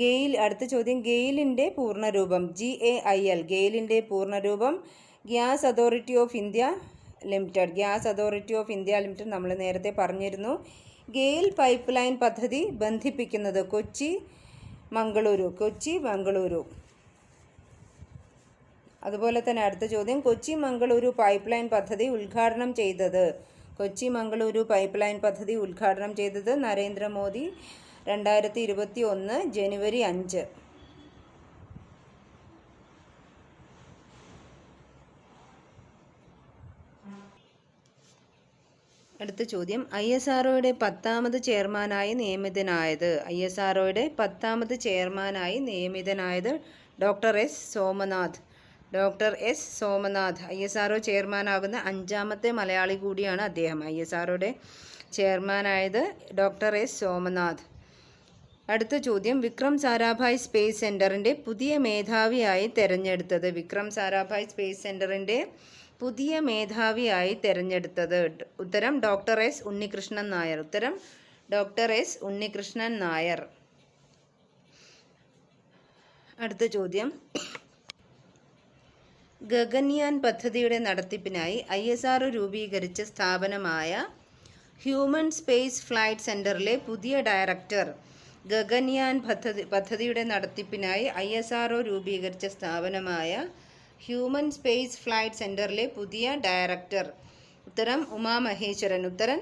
GAIL. അടുത്ത ചോദ്യം, ഗെയിലിൻ്റെ പൂർണ്ണരൂപം. GAIL. ഗെയിലിൻ്റെ പൂർണ്ണരൂപം gas authority of India limited. Gas authority of India limited നമ്മൾ നേരത്തെ പറഞ്ഞിരുന്നു. ഗെയിൽ പൈപ്പ് ലൈൻ പദ്ധതി ബന്ധിപ്പിക്കുന്നത് കൊച്ചി മംഗളൂരു. അതുപോലെ തന്നെ അടുത്ത ചോദ്യം, കൊച്ചി മംഗളൂരു പൈപ്പ് ലൈൻ പദ്ധതി ഉദ്ഘാടനം ചെയ്തത്. കൊച്ചി മംഗളൂരു പൈപ്പ് ലൈൻ പദ്ധതി ഉദ്ഘാടനം ചെയ്തത് നരേന്ദ്രമോദി 2021 ജനുവരി 5. അടുത്ത ചോദ്യം, ISROയുടെ 10ാമത് ചെയർമാനായി നിയമിതനായത്. ISROയുടെ 10ാമത് ചെയർമാനായി നിയമിതനായത് doctor S Somanath. Doctor S Somanath. ISRO ചെയർമാനാകുന്ന 5ാമത്തെ മലയാളി കൂടിയാണ് അദ്ദേഹം. ISROയുടെ ചെയർമാനായത് ഡോക്ടർ എസ് സോമനാഥ്. അടുത്ത ചോദ്യം, വിക്രം സാരാഭായ് സ്പേസ് സെൻറ്ററിൻ്റെ പുതിയ മേധാവിയായി തിരഞ്ഞെടുത്തത്. വിക്രം സാരാഭായ് സ്പേസ് സെൻറ്ററിൻ്റെ പുതിയ മേധാവിയായി തിരഞ്ഞെടുത്തത്. ഉത്തരം ഡോക്ടർ എസ് ഉണ്ണികൃഷ്ണൻ നായർ. ഉത്തരം ഡോക്ടർ എസ് ഉണ്ണികൃഷ്ണൻ നായർ. അടുത്ത ചോദ്യം, ഗഗൻയാൻ പദ്ധതിയുടെ നടത്തിപ്പിനായി ISRO രൂപീകരിച്ച സ്ഥാപനമായ ഹ്യൂമൻ സ്പേസ് ഫ്ലൈറ്റ് സെൻറ്ററിലെ പുതിയ ഡയറക്ടർ. ഗഗൻയാൻ പദ്ധതിയുടെ നടത്തിപ്പിനായി ISRO രൂപീകരിച്ച സ്ഥാപനമായ ഹ്യൂമൻ സ്പേസ് ഫ്ലൈറ്റ് സെൻറ്ററിലെ പുതിയ ഡയറക്ടർ. ഉത്തരം ഉമാമഹേശ്വരൻ. ഉത്തരം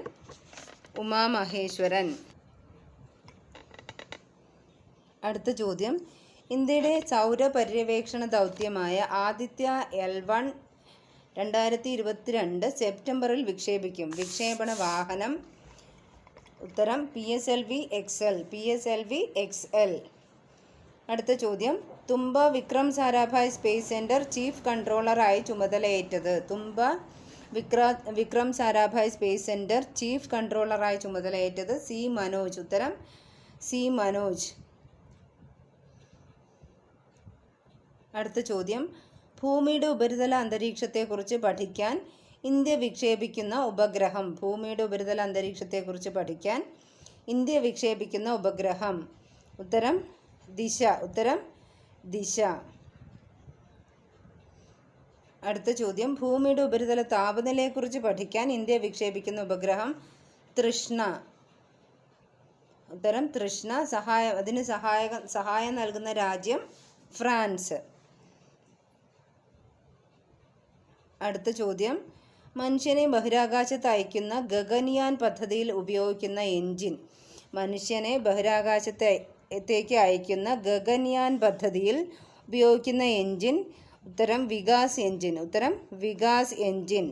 ഉമാമഹേശ്വരൻ. അടുത്ത ചോദ്യം, ഇന്ത്യയുടെ സൗരപര്യവേക്ഷണ ദൗത്യമായ ആദിത്യ L1 2022 സെപ്റ്റംബറിൽ വിക്ഷേപിക്കും. വിക്ഷേപണ വാഹനം. ഉത്തരം PSLV XL. അടുത്ത ചോദ്യം, Thumba Vikram Sarabhai space centre chief കൺട്രോളറായി ചുമതലയേറ്റത്. Thumba Vikram Sarabhai space centre chief കൺട്രോളറായി ചുമതലയേറ്റത് C. മനോജ്. ഉത്തരം C. മനോജ്. അടുത്ത ചോദ്യം, ഭൂമിയുടെ ഉപരിതല അന്തരീക്ഷത്തെക്കുറിച്ച് പഠിക്കാൻ ഇന്ത്യ വിക്ഷേപിക്കുന്ന ഉപഗ്രഹം. ഭൂമിയുടെ ഉപരിതല അന്തരീക്ഷത്തെക്കുറിച്ച് പഠിക്കാൻ ഇന്ത്യ വിക്ഷേപിക്കുന്ന ഉപഗ്രഹം. ഉത്തരം ദിശ. ഉത്തരം ദിശ. അടുത്ത ചോദ്യം, ഭൂമിയുടെ ഉപരിതല താപനിലയെക്കുറിച്ച് പഠിക്കാൻ ഇന്ത്യ വിക്ഷേപിക്കുന്ന ഉപഗ്രഹം തൃഷ്ണ. ഉത്തരം തൃഷ്ണ. അതിന് സഹായം നൽകുന്ന രാജ്യം ഫ്രാൻസ്. അടുത്ത ചോദ്യം, മനുഷ്യനെ ബഹിരാകാശത്ത് അയക്കുന്ന ഗഗൻയാൻ പദ്ധതിയിൽ ഉപയോഗിക്കുന്ന എൻജിൻ. മനുഷ്യനെ ബഹിരാകാശത്തേക്ക് അയക്കുന്ന ഗഗൻയാൻ പദ്ധതിയിൽ ഉപയോഗിക്കുന്ന എൻജിൻ. ഉത്തരം വികാസ് എൻജിൻ. ഉത്തരം വികാസ് എൻജിൻ.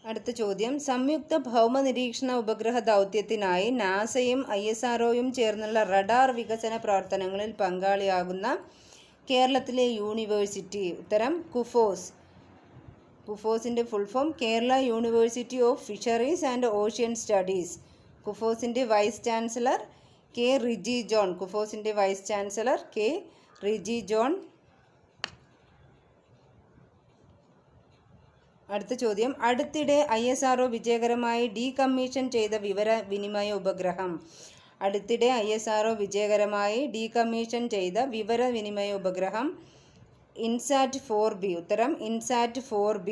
അടുത്ത ചോദ്യം, സംയുക്ത ഭൗമ നിരീക്ഷണ ഉപഗ്രഹ ദൗത്യത്തിനായി നാസയും ISROയും ചേർന്നുള്ള റഡാർ വികസന പ്രവർത്തനങ്ങളിൽ പങ്കാളിയാകുന്ന കേരളത്തിലെ യൂണിവേഴ്സിറ്റി. ഉത്തരം കുഫോസ്. കുഫോസിൻ്റെ full form Kerala university of fisheries and ocean studies. കുഫോസിൻ്റെ vice chancellor K. Riji John. കുഫോസിൻ്റെ vice chancellor K. Riji John. അടുത്ത ചോദ്യം, അടുത്തിടെ ISRO വിജയകരമായി ഡീകമ്മീഷൻ ചെയ്ത വിവരവിനിമയ ഉപഗ്രഹം. അടുത്തിടെ ISRO വിജയകരമായി ഡീകമ്മീഷൻ ചെയ്ത വിവരവിനിമയ ഉപഗ്രഹം INSAT 4B. ഉത്തരം INSAT 4B.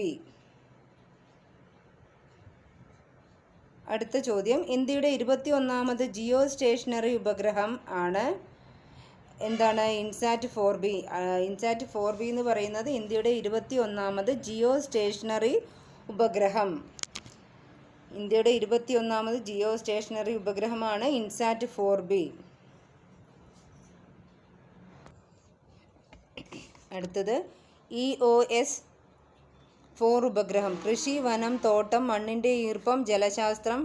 അടുത്ത ചോദ്യം, ഇന്ത്യയുടെ 21ാമത് ജിയോ സ്റ്റേഷനറി ഉപഗ്രഹം ആണ്. എന്താണ് INSAT 4B? INSAT 4B എന്ന് പറയുന്നത് ഇന്ത്യയുടെ 21ാമത് ജിയോ സ്റ്റേഷനറി ഉപഗ്രഹം. ഇന്ത്യയുടെ 21ാമത് ജിയോ സ്റ്റേഷനറി ഉപഗ്രഹമാണ് INSAT 4B. അടുത്തത് EOS 4 ഉപഗ്രഹം. കൃഷി, വനം, തോട്ടം, മണ്ണിൻ്റെ ഈർപ്പം, ജലശാസ്ത്രം,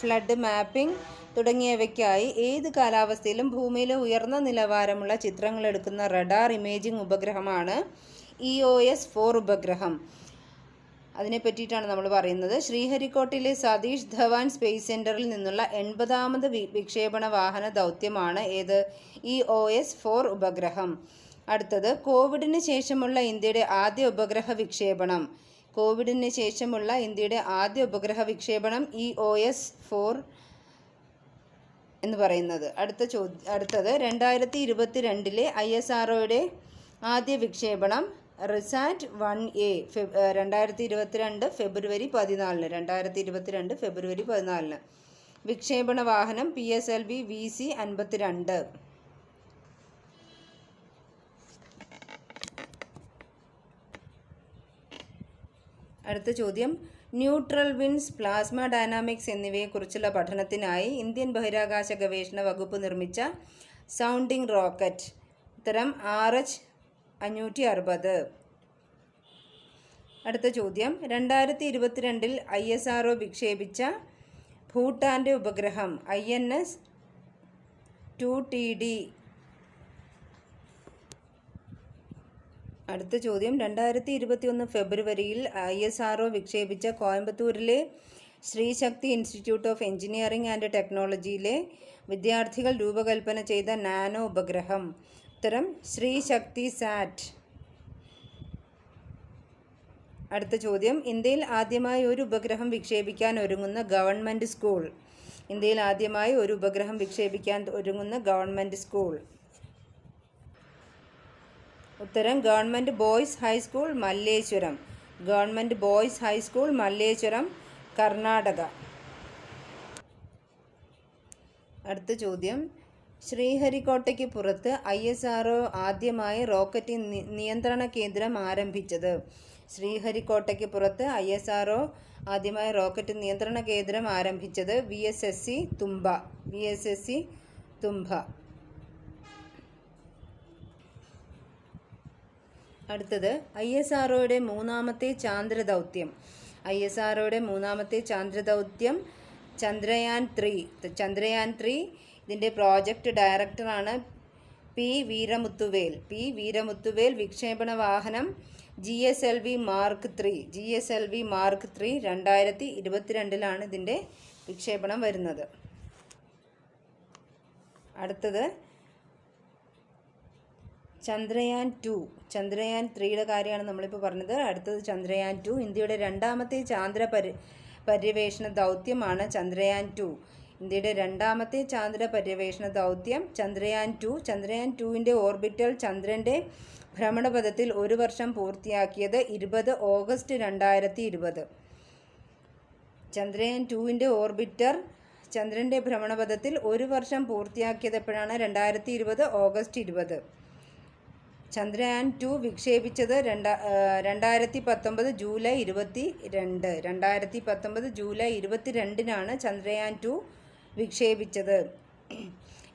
ഫ്ലഡ് മാപ്പിംഗ് തുടങ്ങിയവയ്ക്കായി ഏത് കാലാവസ്ഥയിലും ഭൂമിയിലെ ഉയർന്ന നിലവാരമുള്ള ചിത്രങ്ങൾ എടുക്കുന്ന റഡാർ ഇമേജിംഗ് ഉപഗ്രഹമാണ് EOS 4 ഉപഗ്രഹം. അതിനെ പറ്റിയിട്ടാണ് നമ്മൾ പറയുന്നത്. ശ്രീഹരിക്കോട്ടയിലെ സതീഷ് ധവാൻ സ്പേസ് സെൻറ്ററിൽ നിന്നുള്ള 80ാമത് വിക്ഷേപണ വാഹന ദൗത്യമാണ് ഏത്? EOS 4 ഉപഗ്രഹം. അടുത്തത്, കോവിഡിന് ശേഷമുള്ള ഇന്ത്യയുടെ ആദ്യ ഉപഗ്രഹ വിക്ഷേപണം. കോവിഡിന് ശേഷമുള്ള ഇന്ത്യയുടെ ആദ്യ ഉപഗ്രഹ വിക്ഷേപണം EOS 4 എന്ന് പറയുന്നത്. അടുത്തത് 2022 ISROയുടെ ആദ്യ വിക്ഷേപണം റിസാറ്റ് 1A 2022 ഫെബ്രുവരി 14. 2022 ഫെബ്രുവരി 14. വിക്ഷേപണ വാഹനം PSLV VC-52. അടുത്ത ചോദ്യം, ന്യൂട്രൽ വിൻസ്, പ്ലാസ്മ ഡൈനാമിക്സ് എന്നിവയെക്കുറിച്ചുള്ള പഠനത്തിനായി ഇന്ത്യൻ ബഹിരാകാശ ഗവേഷണ വകുപ്പ് നിർമ്മിച്ച സൗണ്ടിംഗ് റോക്കറ്റ്. ഉത്തരം RH-560. അടുത്ത ചോദ്യം, 2022 ISRO വിക്ഷേപിച്ച ഭൂട്ടാൻ്റെ ഉപഗ്രഹം INS 2TD. അടുത്ത ചോദ്യം, 2021 ഫെബ്രുവരിയിൽ ISRO വിക്ഷേപിച്ച കോയമ്പത്തൂരിലെ Sreesakthi institute of engineering and ടെക്നോളജിയിലെ വിദ്യാർത്ഥികൾ രൂപകൽപ്പന ചെയ്ത നാനോ ഉപഗ്രഹം. ഉത്തരം ശ്രീശക്തി സാറ്റ്. അടുത്ത ചോദ്യം, ഇന്ത്യയിൽ ആദ്യമായി ഒരു ഉപഗ്രഹം വിക്ഷേപിക്കാൻ ഒരുങ്ങുന്ന ഗവൺമെൻറ് സ്കൂൾ. ഇന്ത്യയിൽ ആദ്യമായി ഒരു ഉപഗ്രഹം വിക്ഷേപിക്കാൻ ഒരുങ്ങുന്ന ഗവൺമെൻറ് സ്കൂൾ? ഉത്തരം government boys high school Malleswaram. Government boys high school Malleswaram, Karnataka. അടുത്ത ചോദ്യം, ശ്രീഹരിക്കോട്ടയ്ക്ക് പുറത്ത് ISRO ആദ്യമായി റോക്കറ്റ് നിയന്ത്രണ കേന്ദ്രം ആരംഭിച്ചത്? ശ്രീഹരിക്കോട്ടയ്ക്ക് പുറത്ത് ISRO ആദ്യമായി റോക്കറ്റ് നിയന്ത്രണ കേന്ദ്രം ആരംഭിച്ചത് VSSC തുമ്പ. VSSC തുമ്പ. അടുത്തത്, ISROയുടെ മൂന്നാമത്തെ ചാന്ദ്രദൗത്യം. ISROയുടെ മൂന്നാമത്തെ ചാന്ദ്രദൗത്യം ചന്ദ്രയാൻ 3. ചന്ദ്രയാൻ 3 ഇതിൻ്റെ പ്രോജക്റ്റ് ഡയറക്ടറാണ് P. വീരമുത്തുവേൽ. P. വീരമുത്തുവേൽ. വിക്ഷേപണ വാഹനം GSLV Mark 3. GSLV Mark 3 2022 ഇതിൻ്റെ വിക്ഷേപണം വരുന്നത്. അടുത്തത് ചന്ദ്രയാൻ 2. ചന്ദ്രയാൻ 3യുടെ കാര്യമാണ് നമ്മളിപ്പോൾ പറഞ്ഞത്. അടുത്തത് ചന്ദ്രയാൻ 2. ഇന്ത്യയുടെ രണ്ടാമത്തെ ചാന്ദ്ര പര്യവേഷണ ദൗത്യമാണ് ചന്ദ്രയാൻ 2. ഇന്ത്യയുടെ രണ്ടാമത്തെ ചാന്ദ്ര പര്യവേഷണ ദൗത്യം ചന്ദ്രയാൻ 2. ചന്ദ്രയാൻ 2ൻ്റെ ഓർബിറ്റൽ ചന്ദ്രൻ്റെ ഭ്രമണപഥത്തിൽ ഒരു വർഷം പൂർത്തിയാക്കിയത് 20 ഓഗസ്റ്റ് 2020. ചന്ദ്രയാൻ 2ൻ്റെ ഓർബിറ്റർ ചന്ദ്രൻ്റെ ഭ്രമണപഥത്തിൽ ഒരു വർഷം പൂർത്തിയാക്കിയത് എപ്പോഴാണ്? 2020 August 20. Chandrayaan 2 വിക്ഷേപിച്ചത് 2019 July 22. 2019 July 22 Chandrayaan 2 വിക്ഷേപിച്ചത്.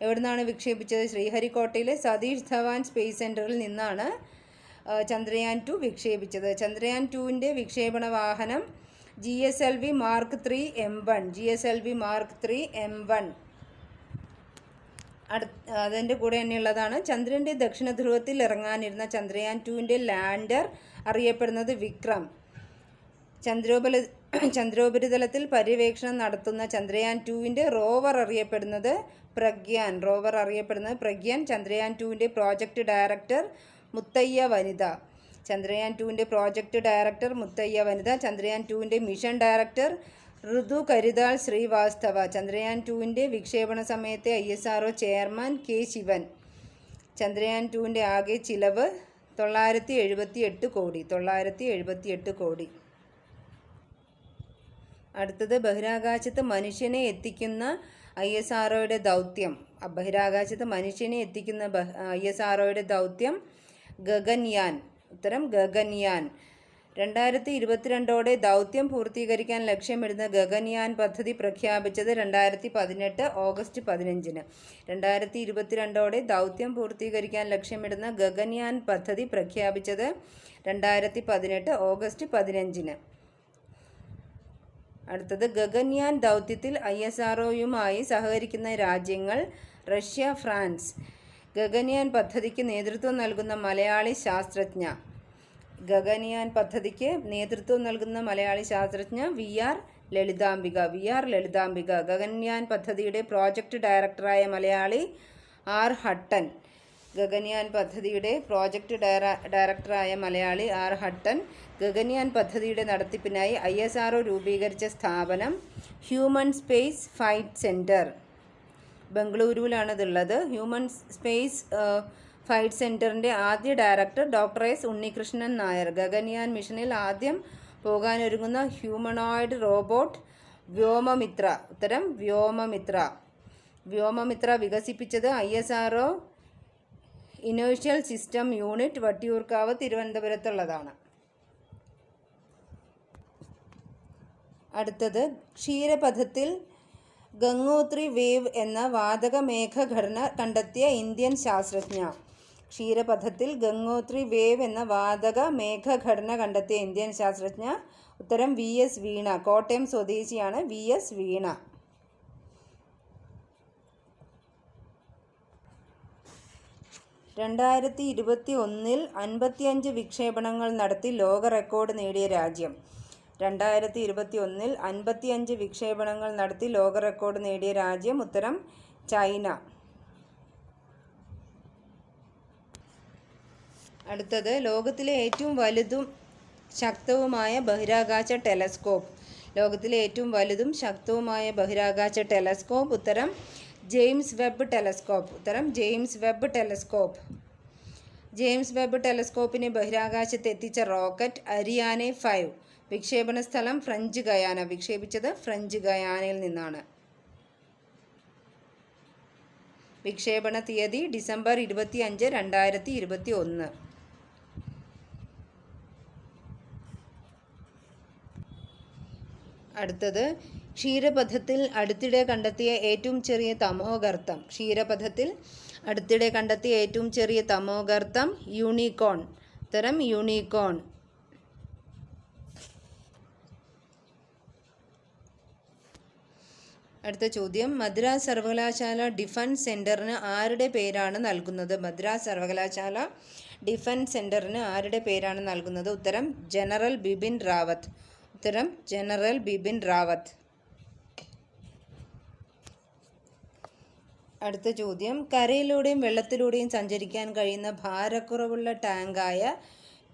എവിടെ നിന്നാണ് വിക്ഷേപിച്ചത്? ശ്രീഹരിക്കോട്ടയിലെ സതീഷ് ധവാൻ സ്പേസ് സെൻറ്ററിൽ നിന്നാണ് ചന്ദ്രയാൻ 2 വിക്ഷേപിച്ചത്. ചന്ദ്രയാൻ 2ൻ്റെ വിക്ഷേപണ വാഹനം GSLV Mark 3 M1. GSLV Mark 3 M1. അതിൻ്റെ കൂടെ തന്നെയുള്ളതാണ് ചന്ദ്രൻ്റെ ദക്ഷിണ ധ്രുവത്തിൽ ഇറങ്ങാനിരുന്ന ചന്ദ്രയാൻ 2ൻ്റെ ലാൻഡർ അറിയപ്പെടുന്നത് വിക്രം. ചന്ദ്രോപരിതലത്തിൽ പര്യവേക്ഷണം നടത്തുന്ന ചന്ദ്രയാൻ 2ൻ്റെ റോവർ അറിയപ്പെടുന്നത് പ്രഗ്യാൻ. ചന്ദ്രയാൻ 2ൻ്റെ പ്രോജക്റ്റ് ഡയറക്ടർ മുത്തയ്യ വനിത. ചന്ദ്രയാൻ 2ൻ്റെ പ്രോജക്റ്റ് ഡയറക്ടർ മുത്തയ്യ വനിത. ചന്ദ്രയാൻ 2ൻ്റെ മിഷൻ ഡയറക്ടർ ഋതു കരിതാൾ ശ്രീവാസ്തവ. ചന്ദ്രയാൻ 2ൻ്റെ വിക്ഷേപണ സമയത്തെ ISRO chairman K. Sivan. Chandrayaan 2ൻ്റെ ആകെ ചിലവ് 978 കോടി. 978 കോടി. അടുത്തത്, ബഹിരാകാശത്ത് മനുഷ്യനെ എത്തിക്കുന്ന ISROയുടെ ദൗത്യം. ബഹിരാകാശത്ത് മനുഷ്യനെ എത്തിക്കുന്ന ISROയുടെ ദൗത്യം ഗഗൻയാൻ. ഉത്തരം ഗഗൻയാൻ. 2022 ദൗത്യം പൂർത്തീകരിക്കാൻ ലക്ഷ്യമിടുന്ന ഗഗൻയാൻ പദ്ധതി പ്രഖ്യാപിച്ചത് 2018 ഓഗസ്റ്റ് 15. 2022 ദൗത്യം പൂർത്തീകരിക്കാൻ ലക്ഷ്യമിടുന്ന ഗഗൻയാൻ പദ്ധതി പ്രഖ്യാപിച്ചത് 2018 ഓഗസ്റ്റ് 15. അടുത്തത്, ഗഗൻയാൻ ദൗത്യത്തിൽ ISROയുമായി സഹകരിക്കുന്ന രാജ്യങ്ങൾ റഷ്യ, ഫ്രാൻസ്. ഗഗൻയാൻ പദ്ധതിക്ക് നേതൃത്വം നൽകുന്ന മലയാളി ശാസ്ത്രജ്ഞ. ഗഗൻയാൻ പദ്ധതിക്ക് നേതൃത്വം നൽകുന്ന മലയാളി ശാസ്ത്രജ്ഞ VR ലളിതാംബിക. ഗഗൻയാൻ പദ്ധതിയുടെ പ്രോജക്റ്റ് ഡയറക്ടറായ മലയാളി R. ഹട്ടൻ. ഗഗൻയാൻ പദ്ധതിയുടെ പ്രോജക്റ്റ് ഡയറക്ടറായ മലയാളി R. ഹട്ടൻ. ഗഗൻയാൻ പദ്ധതിയുടെ നടത്തിപ്പിനായി ISRO രൂപീകരിച്ച സ്ഥാപനം ഹ്യൂമൻ സ്പേസ് ഫ്ലൈറ്റ് സെൻറ്റർ. ബംഗളൂരുവിലാണിതുള്ളത്. ഹ്യൂമൻ സ്പേസ് ഫ്ലൈറ്റ് സെൻറ്ററിൻ്റെ ആദ്യ director doctor S. Unnikrishnan Nair. Gaganyaan മിഷനിൽ ആദ്യം പോകാനൊരുങ്ങുന്ന ഹ്യൂമനോയിഡ് റോബോട്ട് വ്യോമമിത്ര. ഉത്തരം വ്യോമമിത്ര. വ്യോമമിത്ര വികസിപ്പിച്ചത് ISRO inertial system unit, Vattiyoorkavu, തിരുവനന്തപുരത്തുള്ളതാണ്. അടുത്തത്, ക്ഷീരപഥത്തിൽ ഗംഗോത്രി വേവ് എന്ന വാതക മേഘഘടന കണ്ടെത്തിയ ഇന്ത്യൻ ശാസ്ത്രജ്ഞ. ക്ഷീരപഥത്തിൽ ഗംഗോത്രി വേവ് എന്ന വാതക മേഘഘടന കണ്ടെത്തിയ ഇന്ത്യൻ ശാസ്ത്രജ്ഞ. ഉത്തരം VS വീണ. കോട്ടയം സ്വദേശിയാണ് VS വീണ. രണ്ടായിരത്തി 55 വിക്ഷേപണങ്ങൾ നടത്തി ലോക റെക്കോർഡ് നേടിയ രാജ്യം. 2021 55 വിക്ഷേപണങ്ങൾ നടത്തി ലോക റെക്കോർഡ് നേടിയ രാജ്യം. ഉത്തരം ചൈന. അടുത്തത്, ലോകത്തിലെ ഏറ്റവും വലുതും ശക്തവുമായ ബഹിരാകാശ ടെലസ്കോപ്പ്. ലോകത്തിലെ ഏറ്റവും വലുതും ശക്തവുമായ ബഹിരാകാശ ടെലസ്കോപ്പ്? ഉത്തരം ജെയിംസ് വെബ് ടെലസ്കോപ്പ്. ഉത്തരം James Webb telescope. James Webb ടെലസ്കോപ്പിനെ ബഹിരാകാശത്ത് എത്തിച്ച റോക്കറ്റ് അരിയാനെ 5. വിക്ഷേപണ സ്ഥലം ഫ്രഞ്ച് ഗയാന. വിക്ഷേപിച്ചത് ഫ്രഞ്ച് ഗയാനയിൽ നിന്നാണ്. വിക്ഷേപണ തീയതി ഡിസംബർ 25, 2021. അടുത്തത് ക്ഷീരപഥത്തിൽ അടുത്തിടെ കണ്ടെത്തിയ ഏറ്റവും ചെറിയ തമോഗർത്തം? ക്ഷീരപഥത്തിൽ അടുത്തിടെ കണ്ടെത്തിയ ഏറ്റവും ചെറിയ തമോഗർത്തം യൂണിക്കോൺ. ഉത്തരം യൂണിക്കോൺ. അടുത്ത ചോദ്യം, മദ്രാസ് സർവകലാശാല ഡിഫൻസ് സെൻറ്ററിന് ആരുടെ പേരാണ് നൽകുന്നത്? മദ്രാസ് സർവകലാശാല ഡിഫൻസ് സെൻറ്ററിന് ആരുടെ പേരാണ് നൽകുന്നത്? ഉത്തരം ജനറൽ ബിപിൻ റാവത്ത്. ഉത്തരം ജനറൽ ബിപിൻ റാവത്ത്. അടുത്ത ചോദ്യം, കരയിലൂടെയും വെള്ളത്തിലൂടെയും സഞ്ചരിക്കാൻ കഴിയുന്ന ഭാരക്കുറവുള്ള ടാങ്കായ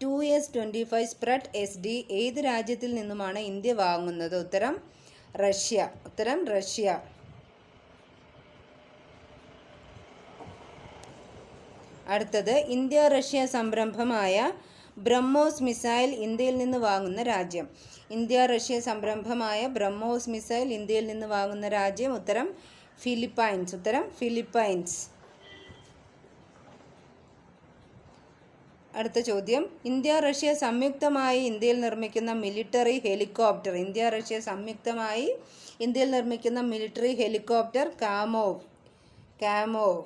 2S-25 സ്പ്രഡ് SD ഏത് രാജ്യത്തിൽ നിന്നുമാണ് ഇന്ത്യ വാങ്ങുന്നത്? ഉത്തരം റഷ്യ. ഉത്തരം റഷ്യ. അടുത്തത്, ഇന്ത്യ റഷ്യ സംരംഭമായ ബ്രഹ്മോസ് മിസൈൽ ഇന്ത്യയിൽ നിന്ന് വാങ്ങുന്ന രാജ്യം? ഇന്ത്യ റഷ്യ സംരംഭമായ ബ്രഹ്മോസ് മിസൈൽ ഇന്ത്യയിൽ നിന്ന് വാങ്ങുന്ന രാജ്യം? ഉത്തരം ഫിലിപ്പൈൻസ്. ഉത്തരം ഫിലിപ്പൈൻസ്. അടുത്ത ചോദ്യം, ഇന്ത്യ റഷ്യ സംയുക്തമായി ഇന്ത്യയിൽ നിർമ്മിക്കുന്ന മിലിറ്ററി ഹെലികോപ്റ്റർ? ഇന്ത്യ റഷ്യ സംയുക്തമായി ഇന്ത്യയിൽ നിർമ്മിക്കുന്ന military helicopter Kamov. Kamov.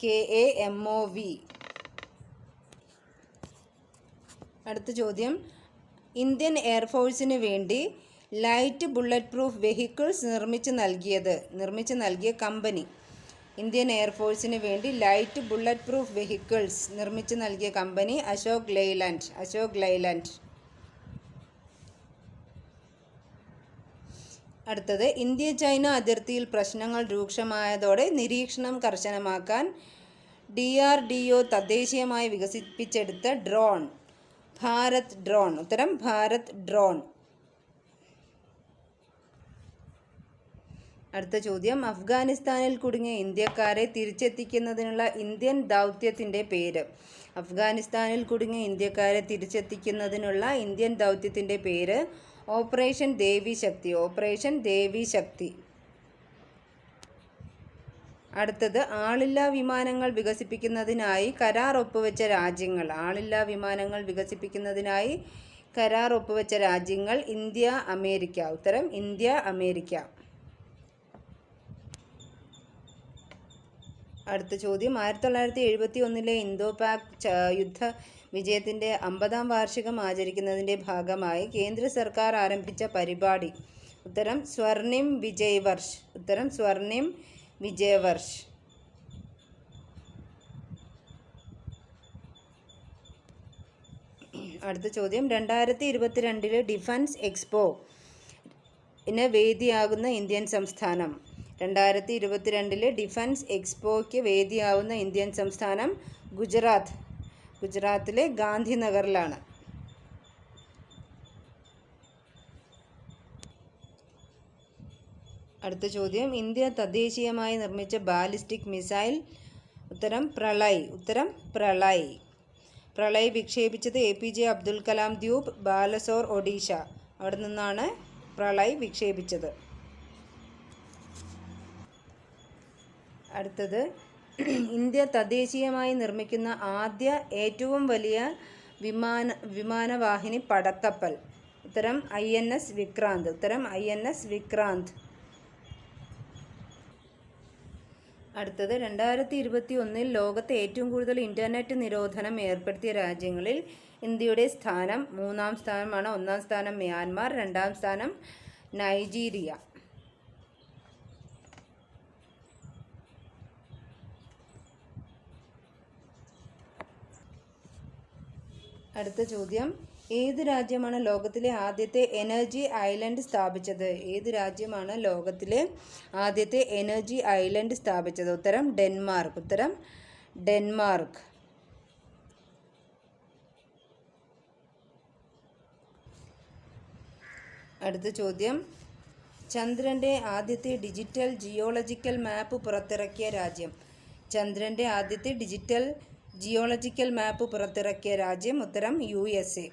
KAMOV. അടുത്ത ചോദ്യം, ഇന്ത്യൻ എയർഫോഴ്സിന് വേണ്ടി ലൈറ്റ് ബുള്ളറ്റ് പ്രൂഫ് വെഹിക്കിൾസ് നിർമ്മിച്ച് നൽകിയ കമ്പനി? ഇന്ത്യൻ എയർഫോഴ്സിന് വേണ്ടി ലൈറ്റ് ബുള്ളറ്റ് പ്രൂഫ് വെഹിക്കിൾസ് നിർമ്മിച്ച് നൽകിയ company Ashok Leyland. Ashok Leyland. അടുത്തത്, ഇന്ത്യ ചൈന അതിർത്തിയിൽ പ്രശ്നങ്ങൾ രൂക്ഷമായതോടെ നിരീക്ഷണം കർശനമാക്കാൻ DRDO തദ്ദേശീയമായി വികസിപ്പിച്ചെടുത്ത ഡ്രോൺ? ഭാരത് ഡ്രോൺ. ഉത്തരം ഭാരത് ഡ്രോൺ. അടുത്ത ചോദ്യം, അഫ്ഗാനിസ്ഥാനിൽ കുടുങ്ങിയ ഇന്ത്യക്കാരെ തിരിച്ചെത്തിക്കുന്നതിനുള്ള ഇന്ത്യൻ ദൗത്യത്തിൻ്റെ പേര്? അഫ്ഗാനിസ്ഥാനിൽ കുടുങ്ങിയ ഇന്ത്യക്കാരെ തിരിച്ചെത്തിക്കുന്നതിനുള്ള ഇന്ത്യൻ ദൗത്യത്തിൻ്റെ പേര് ഓപ്പറേഷൻ ദേവി ശക്തി. ഓപ്പറേഷൻ ദേവി ശക്തി. അടുത്തത്, ആളില്ലാ വിമാനങ്ങൾ വികസിപ്പിക്കുന്നതിനായി കരാർ ഒപ്പുവെച്ച രാജ്യങ്ങൾ? ആളില്ലാ വിമാനങ്ങൾ വികസിപ്പിക്കുന്നതിനായി കരാർ ഒപ്പുവെച്ച രാജ്യങ്ങൾ ഇന്ത്യ, അമേരിക്ക. ഉത്തരം ഇന്ത്യ, അമേരിക്ക. അടുത്ത ചോദ്യം, 1971 ഇന്തോ പാക് യുദ്ധ വിജയത്തിൻ്റെ 50-ാം വാർഷികം ആചരിക്കുന്നതിൻ്റെ ഭാഗമായി കേന്ദ്ര സർക്കാർ ആരംഭിച്ച പരിപാടി? ഉത്തരം സ്വർണിം വിജയ് വർഷ്. ഉത്തരം സ്വർണിം വിജയ് വർഷ്. അടുത്ത ചോദ്യം, 2022 ഡിഫൻസ് എക്സ്പോന് വേദിയാകുന്ന ഇന്ത്യൻ സംസ്ഥാനം? 2022 ഡിഫൻസ് എക്സ്പോയ്ക്ക് വേദിയാവുന്ന ഇന്ത്യൻ സംസ്ഥാനം ഗുജറാത്ത്. ഗുജറാത്തിലെ ഗാന്ധിനഗറിലാണ്. അടുത്ത ചോദ്യം, ഇന്ത്യ തദ്ദേശീയമായി നിർമ്മിച്ച ബാലിസ്റ്റിക് മിസൈൽ? ഉത്തരം പ്രളയ്. ഉത്തരം പ്രളയ്. പ്രളയ് വിക്ഷേപിച്ചത് APJ അബ്ദുൽ കലാം ദ്വീപ്, ബാലസോർ, ഒഡീഷ. അവിടെ നിന്നാണ് പ്രളയ് വിക്ഷേപിച്ചത്. അടുത്തത്, ഇന്ത്യ തദ്ദേശീയമായി നിർമ്മിക്കുന്ന ആദ്യ ഏറ്റവും വലിയ വിമാനവാഹിനി പടക്കപ്പൽ? ഉത്തരം INS വിക്രാന്ത്. ഉത്തരം INS വിക്രാന്ത്. അടുത്തത്, 2021 ലോകത്തെ ഏറ്റവും കൂടുതൽ ഇൻ്റർനെറ്റ് നിരോധനം ഏർപ്പെടുത്തിയ രാജ്യങ്ങളിൽ ഇന്ത്യയുടെ സ്ഥാനം? 3-ാം സ്ഥാനമാണ്. 1-ാം സ്ഥാനം മ്യാൻമാർ, 2-ാം സ്ഥാനം നൈജീരിയ. അടുത്ത ചോദ്യം, ഏത് രാജ്യമാണ് ലോകത്തിലെ ആദ്യത്തെ എനർജി ഐലൻഡ് സ്ഥാപിച്ചത്? ഏത് രാജ്യമാണ് ലോകത്തിലെ ആദ്യത്തെ എനർജി ഐലൻഡ് സ്ഥാപിച്ചത്? ഉത്തരം ഡെൻമാർക്ക്. ഉത്തരം ഡെൻമാർക്ക്. അടുത്ത ചോദ്യം, ചന്ദ്രൻ്റെ ആദ്യത്തെ ഡിജിറ്റൽ ജിയോളജിക്കൽ മാപ്പ് പുറത്തിറക്കിയ രാജ്യം. ചന്ദ്രൻ്റെ ആദ്യത്തെ ഡിജിറ്റൽ ജിയോളജിക്കൽ മാപ്പ് പുറത്തിറക്കിയ രാജ്യം. ഉത്തരം USA.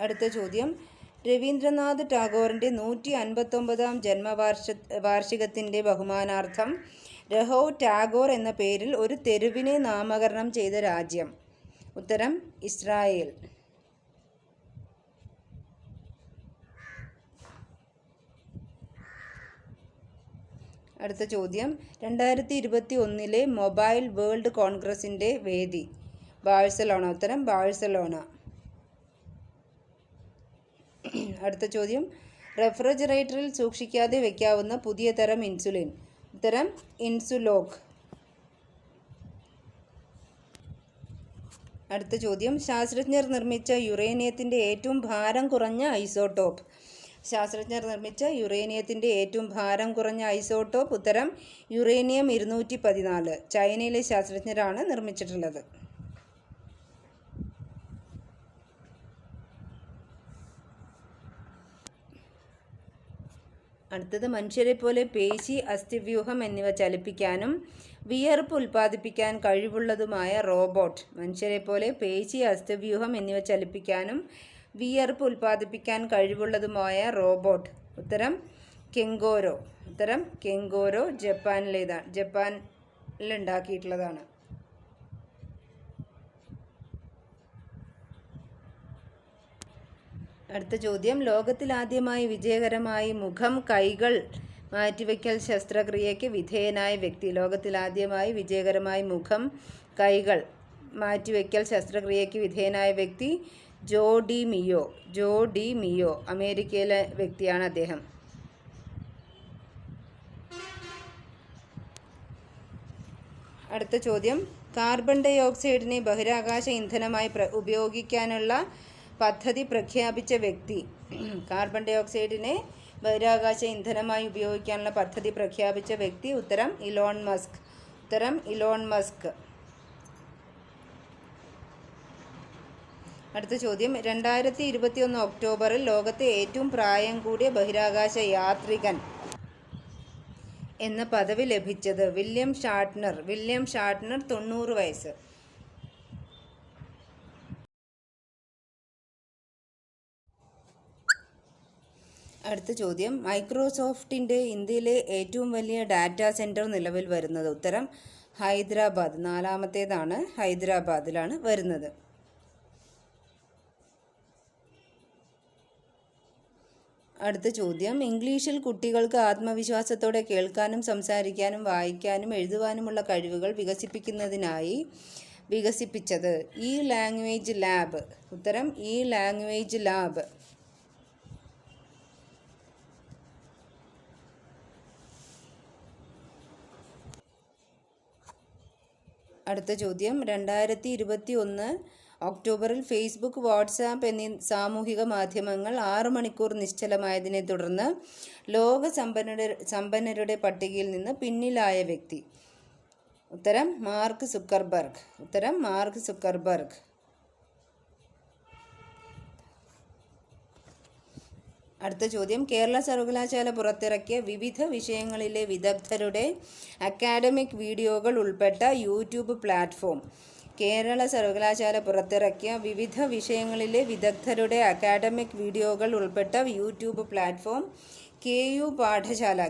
അടുത്ത ചോദ്യം, രവീന്ദ്രനാഥ് ടാഗോറിൻ്റെ 159-ാം ജന്മവാർഷികത്തിൻ്റെ ബഹുമാനാർത്ഥം രഹോവ് ടാഗോർ എന്ന പേരിൽ ഒരു തെരുവിനെ നാമകരണം ചെയ്ത രാജ്യം. ഉത്തരം ഇസ്രായേൽ. അടുത്ത ചോദ്യം, 2021 മൊബൈൽ വേൾഡ് കോൺഗ്രസിൻ്റെ വേദി. ബാഴ്സലോണ. ഉത്തരം ബാഴ്സലോണ. അടുത്ത ചോദ്യം, റെഫ്രിജറേറ്ററിൽ സൂക്ഷിക്കാതെ വയ്ക്കാവുന്ന പുതിയ തരം ഇൻസുലിൻ. ഉത്തരം ഇൻസുലോക്ക്. അടുത്ത ചോദ്യം, ശാസ്ത്രജ്ഞർ നിർമ്മിച്ച യുറേനിയത്തിൻ്റെ ഏറ്റവും ഭാരം കുറഞ്ഞ ഐസോട്ടോപ്പ്. ശാസ്ത്രജ്ഞർ നിർമ്മിച്ച യുറേനിയത്തിൻ്റെ ഏറ്റവും ഭാരം കുറഞ്ഞ ഐസോട്ടോപ്പ്. ഉത്തരം യുറേനിയം 214. ചൈനയിലെ ശാസ്ത്രജ്ഞരാണ് നിർമ്മിച്ചിട്ടുള്ളത്. അടുത്തത്, മനുഷ്യരെ പോലെ പേശി, അസ്ഥിവ്യൂഹം എന്നിവ ചലിപ്പിക്കാനും വിയർപ്പ് ഉൽപ്പാദിപ്പിക്കാൻ കഴിവുള്ളതുമായ റോബോട്ട്. മനുഷ്യരെ പോലെ പേശി, അസ്ഥിവ്യൂഹം എന്നിവ ചലിപ്പിക്കാനും വിയർപ്പ് ഉൽപ്പാദിപ്പിക്കാൻ കഴിവുള്ളതുമായ റോബോട്ട്. ഉത്തരം കെങ്കോരോ. ഉത്തരം കെങ്കോരോ. ജപ്പാനിലുണ്ടാക്കിയിട്ടുള്ളതാണ്. അടുത്ത ചോദ്യം, ലോകത്തിലാദ്യമായി വിജയകരമായി മുഖം കൈകൾ മാറ്റിവയ്ക്കൽ ശസ്ത്രക്രിയയ്ക്ക് വിധേയനായ വ്യക്തി. ലോകത്തിലാദ്യമായി വിജയകരമായി മുഖം കൈകൾ മാറ്റിവയ്ക്കൽ ശസ്ത്രക്രിയയ്ക്ക് വിധേയനായ വ്യക്തി ജോ ഡി മിയോ. അമേരിക്കയിലെ വ്യക്തിയാണ് അദ്ദേഹം. അടുത്ത ചോദ്യം, കാർബൺ ഡൈ ഓക്സൈഡിനെ ബഹിരാകാശ ഇന്ധനമായി ഉപയോഗിക്കാനുള്ള പദ്ധതി പ്രഖ്യാപിച്ച വ്യക്തി. കാർബൺ ഡൈ ഓക്സൈഡിനെ ബഹിരാകാശ ഇന്ധനമായി ഉപയോഗിക്കാനുള്ള പദ്ധതി പ്രഖ്യാപിച്ച വ്യക്തി. ഉത്തരം ഇലോൺ മസ്ക്. ഉത്തരം ഇലോൺ മസ്ക്. അടുത്ത ചോദ്യം, 2021 ഒക്ടോബറിൽ ലോകത്തെ ഏറ്റവും പ്രായം കൂടിയ ബഹിരാകാശ യാത്രികൻ എന്ന പദവി ലഭിച്ചത് വില്യം ഷാട്ട്നർ. 90 വയസ്സ്. അടുത്ത ചോദ്യം, മൈക്രോസോഫ്റ്റിൻ്റെ ഇന്ത്യയിലെ ഏറ്റവും വലിയ ഡാറ്റാ സെൻറ്റർ നിലവിൽ വരുന്നത്. ഉത്തരം ഹൈദരാബാദ്. 4-ാമത്തേതാണ്. ഹൈദരാബാദിലാണ് വരുന്നത്. അടുത്ത ചോദ്യം, ഇംഗ്ലീഷിൽ കുട്ടികൾക്ക് ആത്മവിശ്വാസത്തോടെ കേൾക്കാനും സംസാരിക്കാനും വായിക്കാനും എഴുതുവാനുമുള്ള കഴിവുകൾ വികസിപ്പിക്കുന്നതിനായി വികസിപ്പിച്ചത് ഈ ലാംഗ്വേജ് ലാബ്. ഉത്തരം ഈ ലാംഗ്വേജ് ലാബ്. അടുത്ത ചോദ്യം, 2021 ഒക്ടോബറിൽ ഫേസ്ബുക്ക്, വാട്സാപ്പ് എന്നീ സാമൂഹിക മാധ്യമങ്ങൾ 6 മണിക്കൂർ നിശ്ചലമായതിനെ തുടർന്ന് ലോക സമ്പന്നരുടെ പട്ടികയിൽ നിന്ന് പിന്നിലായ വ്യക്തി. ഉത്തരം മാർക്ക് സുക്കർബർഗ്. ഉത്തരം മാർക്ക് സുക്കർബർഗ്. അടുത്ത ചോദ്യം, കേരള സർവകലാശാല പുറത്തിറക്കിയ വിവിധ വിഷയങ്ങളിലെ വിദഗ്ധരുടെ അക്കാഡമിക് വീഡിയോകൾ ഉൾപ്പെട്ട യൂട്യൂബ് പ്ലാറ്റ്ഫോം. കേരള സർവകലാശാല പുറത്തിറക്കിയ വിവിധ വിഷയങ്ങളിലെ വിദഗ്ധരുടെ അക്കാഡമിക് വീഡിയോകൾ ഉൾപ്പെട്ട യൂട്യൂബ് പ്ലാറ്റ്ഫോം KU പാഠശാല.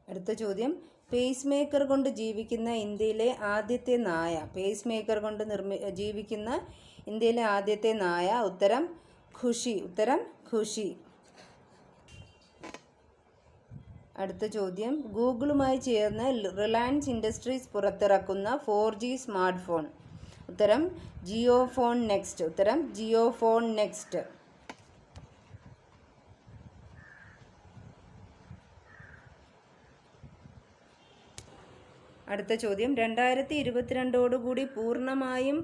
അടുത്ത ചോദ്യം, പേസ് മേക്കർ കൊണ്ട് ജീവിക്കുന്ന ഇന്ത്യയിലെ ആദ്യത്തെ നായ. പേസ് മേക്കർ കൊണ്ട് ജീവിക്കുന്ന ഇന്ത്യയിലെ ആദ്യത്തെ നായ. ഉത്തരം ഖുഷി. ഉത്തരം ഖുഷി. അടുത്ത ചോദ്യം, ഗൂഗിളുമായി ചേർന്ന് റിലയൻസ് ഇൻഡസ്ട്രീസ് പുറത്തിറക്കുന്ന 4G സ്മാർട്ട് ഫോൺ. ഉത്തരം ജിയോഫോൺ നെക്സ്റ്റ്. ഉത്തരം ജിയോഫോൺ നെക്സ്റ്റ്. അടുത്ത ചോദ്യം, 2022 പൂർണ്ണമായും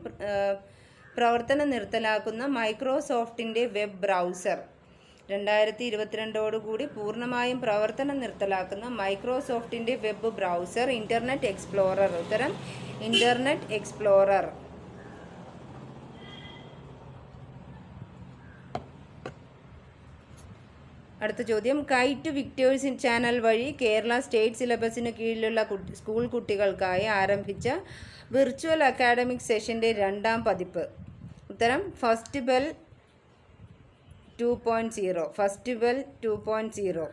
പ്രവർത്തനം നിർത്തലാക്കുന്ന മൈക്രോസോഫ്റ്റിൻ്റെ വെബ് ബ്രൗസർ. 2022 പൂർണ്ണമായും പ്രവർത്തനം നിർത്തലാക്കുന്ന മൈക്രോസോഫ്റ്റിൻ്റെ വെബ് ബ്രൗസർ ഇൻ്റർനെറ്റ് എക്സ്പ്ലോറർ. ഉത്തരം ഇൻ്റർനെറ്റ് എക്സ്പ്ലോറർ. അടുത്ത ചോദ്യം, കൈറ്റ് വിക്ടേഴ്സ് ചാനൽ വഴി കേരള സ്റ്റേറ്റ് സിലബസിന് കീഴിലുള്ള സ്കൂൾ കുട്ടികൾക്കായി ആരംഭിച്ച വിർച്വൽ അക്കാഡമിക് സെഷൻ്റെ 2ാം പതിപ്പ്. ഉത്തരം ഫസ്റ്റ് ബെൽ 2.0. First bell 2.0.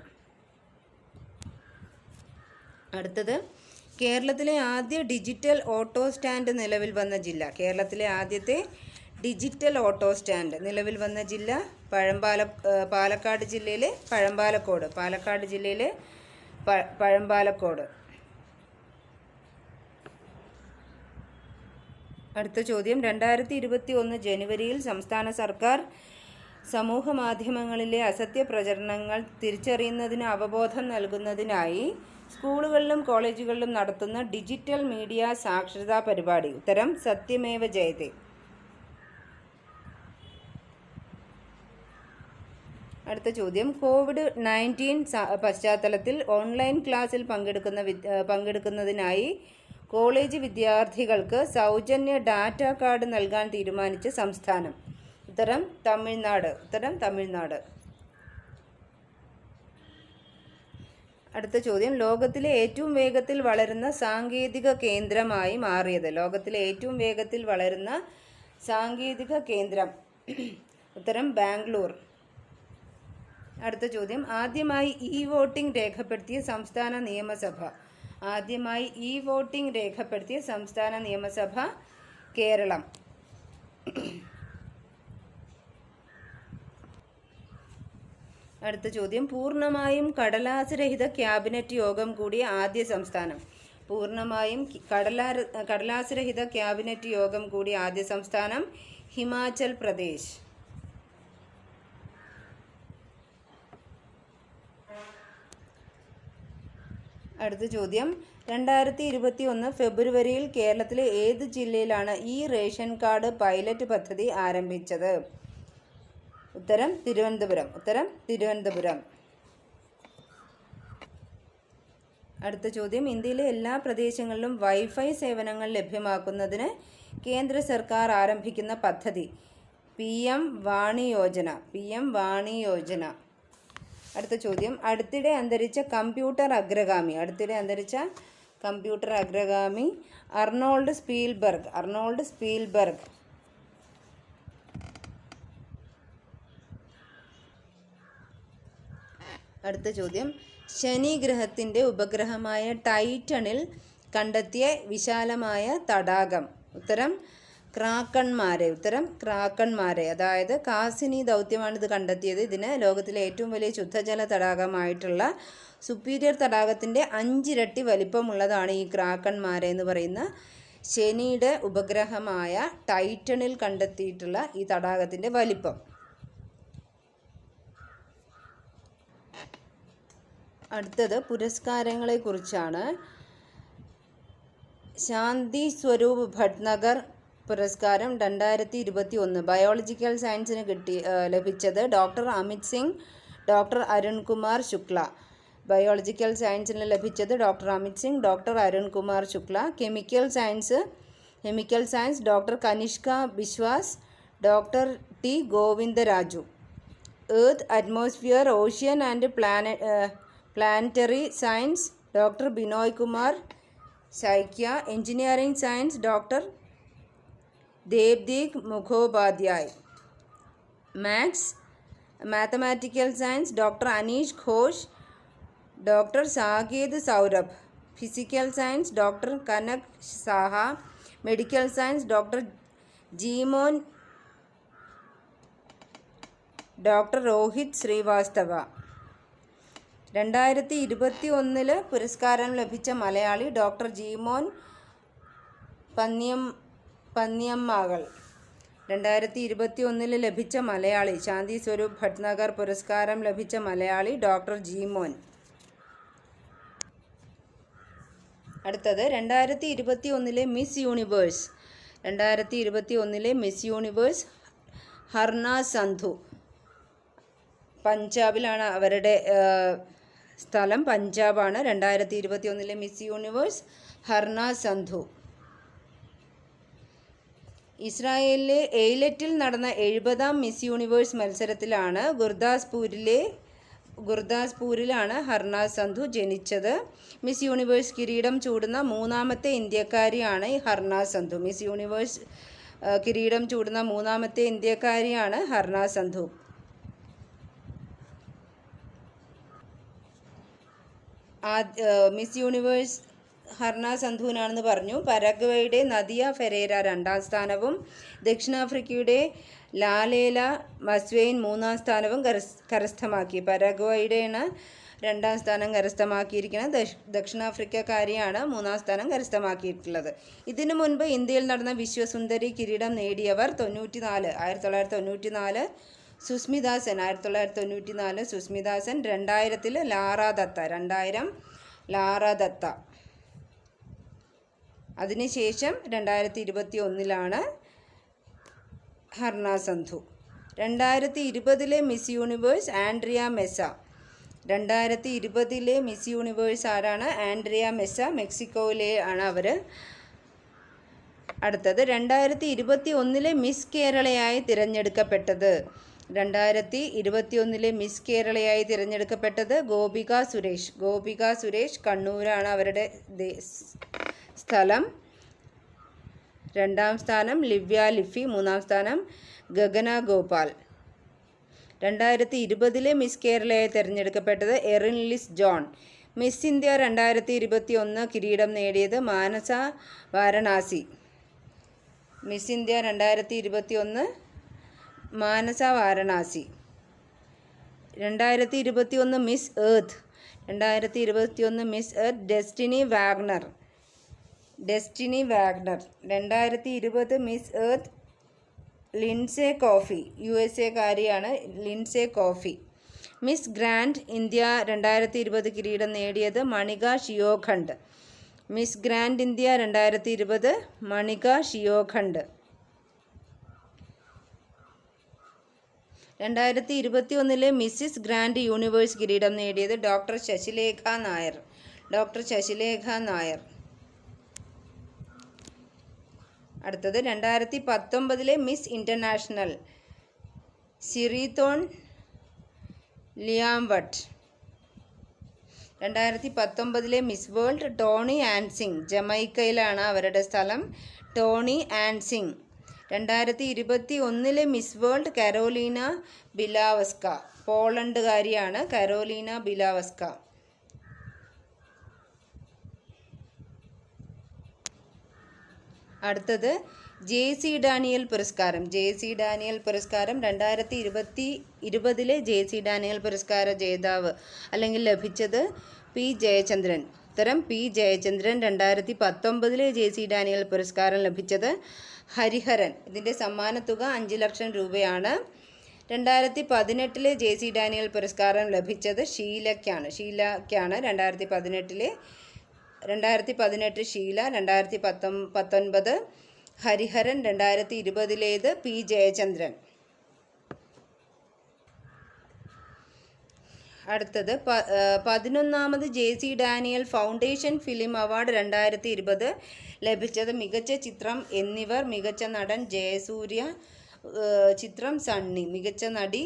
അടുത്തത്, കേരളത്തിലെ ആദ്യ ഡിജിറ്റൽ ഓട്ടോ സ്റ്റാൻഡ് നിലവിൽ വന്ന ജില്ല. കേരളത്തിലെ ആദ്യത്തെ ഡിജിറ്റൽ ഓട്ടോ സ്റ്റാൻഡ് നിലവിൽ വന്ന ജില്ല പാലക്കാട് ജില്ലയിലെ പഴമ്പാലക്കോട്. പാലക്കാട് ജില്ലയിലെ പഴമ്പാലക്കോട്. അടുത്ത ചോദ്യം, 2021 ജനുവരിയിൽ സംസ്ഥാന സർക്കാർ സമൂഹ മാധ്യമങ്ങളിലെ അസത്യ പ്രചരണങ്ങൾ തിരിച്ചറിയുന്നതിന് അവബോധം നൽകുന്നതിനായി സ്കൂളുകളിലും കോളേജുകളിലും നടത്തുന്ന ഡിജിറ്റൽ മീഡിയ സാക്ഷരതാ പരിപാടി. ഉത്തരം സത്യമേവ ജയതേ. അടുത്ത ചോദ്യം, COVID-19 പശ്ചാത്തലത്തിൽ ഓൺലൈൻ ക്ലാസ്സിൽ പങ്കെടുക്കുന്നതിനായി കോളേജ് വിദ്യാർത്ഥികൾക്ക് സൗജന്യ ഡാറ്റ കാർഡ് നൽകാൻ തീരുമാനിച്ച സംസ്ഥാനം. ഉത്തരം തമിഴ്നാട്. ഉത്തരം തമിഴ്നാട്. അടുത്ത ചോദ്യം, ലോകത്തിലെ ഏറ്റവും വേഗത്തിൽ വളരുന്ന സാങ്കേതിക കേന്ദ്രമായി മാറിയത്. ലോകത്തിലെ ഏറ്റവും വേഗത്തിൽ വളരുന്ന സാങ്കേതിക കേന്ദ്രം. ഉത്തരം ബാംഗ്ലൂർ. അടുത്ത ചോദ്യം, ആദ്യമായി ഇ വോട്ടിംഗ് രേഖപ്പെടുത്തിയ സംസ്ഥാന നിയമസഭ. ആദ്യമായി ഇ വോട്ടിംഗ് രേഖപ്പെടുത്തിയ സംസ്ഥാന നിയമസഭ കേരളം. അടുത്ത ചോദ്യം, പൂർണ്ണമായും കടലാസ് രഹിത ക്യാബിനറ്റ് യോഗം കൂടിയ ആദ്യ സംസ്ഥാനം. പൂർണ്ണമായും കടലാസ് രഹിത ക്യാബിനറ്റ് യോഗം കൂടിയ ആദ്യ സംസ്ഥാനം ഹിമാചൽ പ്രദേശ്. അടുത്ത ചോദ്യം, 2021 ഫെബ്രുവരിയിൽ കേരളത്തിലെ ഏത് ജില്ലയിലാണ് ഈ റേഷൻ കാർഡ് പൈലറ്റ് പദ്ധതി ആരംഭിച്ചത്? ഉത്തരം തിരുവനന്തപുരം. ഉത്തരം തിരുവനന്തപുരം. അടുത്ത ചോദ്യം, ഇന്ത്യയിലെ എല്ലാ പ്രദേശങ്ങളിലും വൈഫൈ സേവനങ്ങൾ ലഭ്യമാക്കുന്നതിന് കേന്ദ്ര സർക്കാർ ആരംഭിക്കുന്ന പദ്ധതി. PM വാണി യോജന. PM വാണി യോജന. അടുത്ത ചോദ്യം, അടുത്തിടെ അന്തരിച്ച കമ്പ്യൂട്ടർ അഗ്രഗാമി അർണോൾഡ് സ്പീൽബർഗ്. Arnold Spielberg. അടുത്ത ചോദ്യം, ശനി ഗ്രഹത്തിൻ്റെ ഉപഗ്രഹമായ ടൈറ്റണിൽ കണ്ടെത്തിയ വിശാലമായ തടാകം. ഉത്തരം ക്രാക്കൺമാരെ. ഉത്തരം ക്രാക്കൺമാരെ. അതായത് കാസിനി ദൗത്യമാണ് ഇത് കണ്ടെത്തിയത്. ഇതിന് ലോകത്തിലെ ഏറ്റവും വലിയ ശുദ്ധജല തടാകമായിട്ടുള്ള സുപ്പീരിയർ തടാകത്തിൻ്റെ 5 ഇരട്ടി വലിപ്പമുള്ളതാണ് ഈ ക്രാക്കൺമാരെ എന്ന് പറയുന്ന ശനിയുടെ ഉപഗ്രഹമായ ടൈറ്റണിൽ കണ്ടെത്തിയിട്ടുള്ള ഈ തടാകത്തിൻ്റെ വലിപ്പം. അടുത്തത് പുരസ്കാരങ്ങളെക്കുറിച്ചാണ്. ശാന്തി സ്വരൂപ് ഭട്നഗർ പുരസ്കാരം 2021 ബയോളജിക്കൽ സയൻസിന് ലഭിച്ചത് doctor Amit Singh, doctor Arunkumar Shukla. Biological സയൻസിന് ലഭിച്ചത് doctor Amit Singh, doctor Arunkumar Shukla. Chemical science doctor Kanishka Biswas, doctor T Govindaraju. Earth, atmosphere, ocean and planetary science doctor Binoy Kumar Saikia. Engineering science doctor Debdeep Mukhopadhyay. Mathematical science doctor Anish Ghosh, doctor Saket Saurabh. Physical science doctor Kanak Saha. Medical science doctor Jeemon, doctor Rohit Srivastava. 2021 പുരസ്കാരം ലഭിച്ച Malayali doctor Jeemon പന്നിയമ്മാകൾ. 2021 ലഭിച്ച മലയാളി ശാന്തി സ്വരൂപ് ഭട്നഗർ പുരസ്കാരം ലഭിച്ച Malayali doctor Jeemon. അടുത്തത് 2021 miss universe. 2021 miss universe Harnaaz Sandhu. പഞ്ചാബിലാണ് അവരുടെ സ്ഥലം, പഞ്ചാബാണ്. 2021 മിസ് യൂണിവേഴ്സ് ഹർന സന്ധു. ഇസ്രായേലിലെ എയ്ലറ്റിൽ നടന്ന 70ാം മിസ് യൂണിവേഴ്സ് മത്സരത്തിലാണ് ഗുർദാസ്പൂരിലാണ് ഹർന സന്ധു ജനിച്ചത്. മിസ് യൂണിവേഴ്സ് കിരീടം ചൂടുന്ന 3ാമത്തെ ഇന്ത്യക്കാരിയാണ് ഹർന സന്ധു. മിസ് യൂണിവേഴ്സ് കിരീടം ചൂടുന്ന 3ാമത്തെ ഇന്ത്യക്കാരിയാണ് ഹർന സന്ധു. മിസ് യൂണിവേഴ്സ് ഹർന സന്ധുവിനാണെന്ന് പറഞ്ഞു. പരഗ്വേയുടെ നദിയ ഫെരേര 2ാം സ്ഥാനവും ദക്ഷിണാഫ്രിക്കയുടെ ലാലേല മസ്വെയിൻ 3ാം സ്ഥാനവും കരസ്ഥമാക്കി. പരഗ്വേയുടെയാണ് 2ാം സ്ഥാനം കരസ്ഥമാക്കിയിരിക്കുന്നത്. ദക്ഷിണാഫ്രിക്കക്കാരിയാണ് 3ാം സ്ഥാനം കരസ്ഥമാക്കിയിട്ടുള്ളത്. ഇതിനു മുൻപ് ഇന്ത്യയിൽ നടന്ന വിശ്വസുന്ദരി കിരീടം നേടിയവർ 1994 സുസ്മിദാസൻ, 1994 സുസ്മിദാസൻ, 2000 ലാറ ദത്ത. അതിനുശേഷം 2021 Harnaaz Sandhu. 2020 miss universe Andrea Meza. 2020 miss universe ആരാണ്? Andrea Meza. മെക്സിക്കോയിലെ ആണ് അവർ. അടുത്തത് 2021 മിസ് കേരളയായി തിരഞ്ഞെടുക്കപ്പെട്ടത്. 2021 മിസ് കേരളയായി തിരഞ്ഞെടുക്കപ്പെട്ടത് ഗോപിക സുരേഷ്. കണ്ണൂരാണ് അവരുടെ സ്ഥലം. 2ാം സ്ഥാനം ലിവ്യ ലിഫി. 3ാം സ്ഥാനം ഗഗന ഗോപാൽ. 2020 മിസ് കേരളയായി തിരഞ്ഞെടുക്കപ്പെട്ടത് എറിൻ ലിസ് ജോൺ. മിസ് ഇന്ത്യ 2021 കിരീടം നേടിയത് Manasa Varanasi. Miss India 2021 Manasa Varanasi. 2021 miss earth. 2021 miss earth Destiny Wagner. 2020 miss earth Lindsey Coffey. USA കാരിയാണ് Lindsey Coffey. Miss grand India 2020 കിരീടം നേടിയത് Manika Sheokand. Miss grand India 2020 Manika Sheokand. 2021 Mrs grand universe കിരീടം നേടിയത് ഡോക്ടർ ശശിലേഖ നായർ. അടുത്തത് 2019 miss international Sireethorn Leearamwat. 2019 miss world Toni ആൻസിങ്. ജമൈക്കയിലാണ് അവരുടെ സ്ഥലം. Toni Ann Singh. 2021 miss world Karolina Bielawska. പോളണ്ടുകാരിയാണ് Karolina Bielawska. അടുത്തത് JC ഡാനിയൽ പുരസ്കാരം. JC ഡാനിയൽ പുരസ്കാരം 2020 JC ഡാനിയൽ പുരസ്കാര ജേതാവ് അല്ലെങ്കിൽ ലഭിച്ചത് P ജയചന്ദ്രൻ. ഉത്തരം P ജയചന്ദ്രൻ. 2019 JC ഡാനിയൽ പുരസ്കാരം ലഭിച്ചത് ഹരിഹരൻ. ഇതിൻ്റെ സമ്മാനത്തുക 5 ലക്ഷം രൂപയാണ്. 2018 JC ഡാനിയൽ പുരസ്കാരം ലഭിച്ചത് ഷീലയ്ക്കാണ്. 2018 ഷീല, 2019 ഹരിഹരൻ, 2020 P ജയചന്ദ്രൻ. അടുത്തത് 11ാമത് JC Daniel foundation film award 2020 ലഭിച്ചത് മികച്ച ചിത്രം എന്നിവർ. മികച്ച നടൻ ജയസൂര്യ, ചിത്രം സണ്ണി. മികച്ച നടി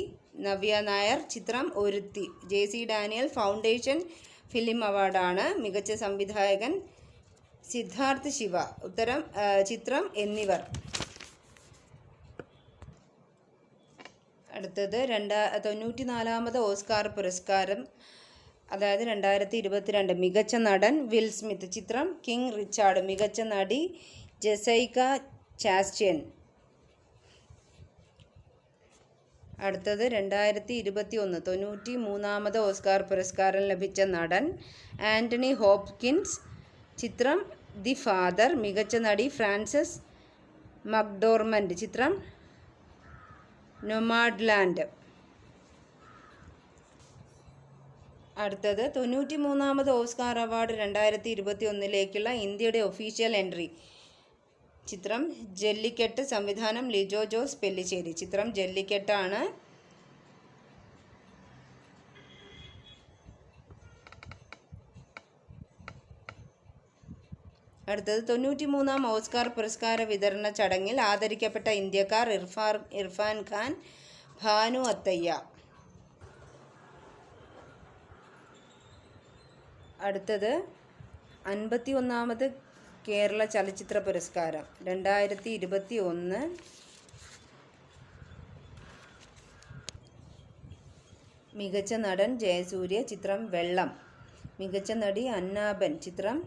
നവ്യ നായർ, ചിത്രം ഒരുത്തി. JC ഡാനിയൽ ഫൗണ്ടേഷൻ ഫിലിം അവാർഡാണ്. മികച്ച സംവിധായകൻ സിദ്ധാർത്ഥ് ശിവ. ഉത്തരം ചിത്രം എന്നിവർ. അടുത്തത് 94ാമത് ഓസ്കാർ പുരസ്കാരം, അതായത് 2022. മികച്ച നടൻ വിൽ സ്മിത്ത്, ചിത്രം കിങ് റിച്ചാർഡ്. മികച്ച നടി ജെസൈക്ക ചാസ്റ്റ്യൻ. അടുത്തത് 2021 93ാമത് ഓസ്കാർ പുരസ്കാരം ലഭിച്ച നടൻ ആൻ്റണി ഹോപ്കിൻസ്, ചിത്രം ദി ഫാദർ. മികച്ച നടി ഫ്രാൻസസ് മക്ഡോർമൻഡ്, ചിത്രം നൊമാഡ്ലാൻഡ്. അടുത്തത് 93ാമത് ഓസ്കാർ അവാർഡ് 2021 ഇന്ത്യയുടെ ഒഫീഷ്യൽ എൻട്രി, ചിത്രം ജല്ലിക്കെട്ട്. സംവിധാനം ലിജോ ജോസ് പെല്ലിശ്ശേരി. ചിത്രം ജല്ലിക്കെട്ടാണ്. അടുത്തത് 93-ാം ഓസ്കാർ പുരസ്കാര വിതരണ ചടങ്ങിൽ ആദരിക്കപ്പെട്ട ഇന്ത്യക്കാർ ഇർഫാൻ ഖാൻ, ഭാനു അത്തയ്യ. അടുത്തത് 51-ാമത് കേരള ചലച്ചിത്ര പുരസ്കാരം 2021. മികച്ച നടൻ ജയസൂര്യ, ചിത്രം വെള്ളം. മികച്ച നടി അന്നാബൻ, ചിത്രം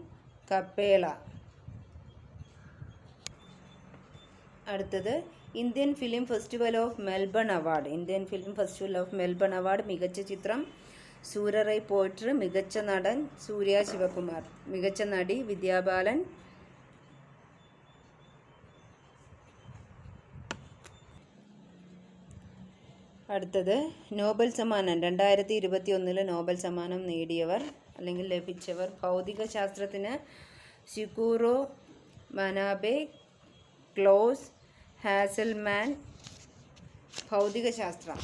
കപ്പേള. അടുത്തത് Indian film festival of Melbourne award. മികച്ച ചിത്രം സൂരറൈ പോയിട്രി. മികച്ച നടൻ സൂര്യ ശിവകുമാർ. മികച്ച നടി വിദ്യാ ബാലൻ. അടുത്തത് നോബൽ സമ്മാനം 2021 നോബൽ സമ്മാനം നേടിയവർ അല്ലെങ്കിൽ ലഭിച്ചവർ. ഭൗതിക ശാസ്ത്രത്തിന് സിക്കൂറോ മനാബെ, ക്ലോസ് ഹാസൽമാൻ. ഭൗതിക ശാസ്ത്രം.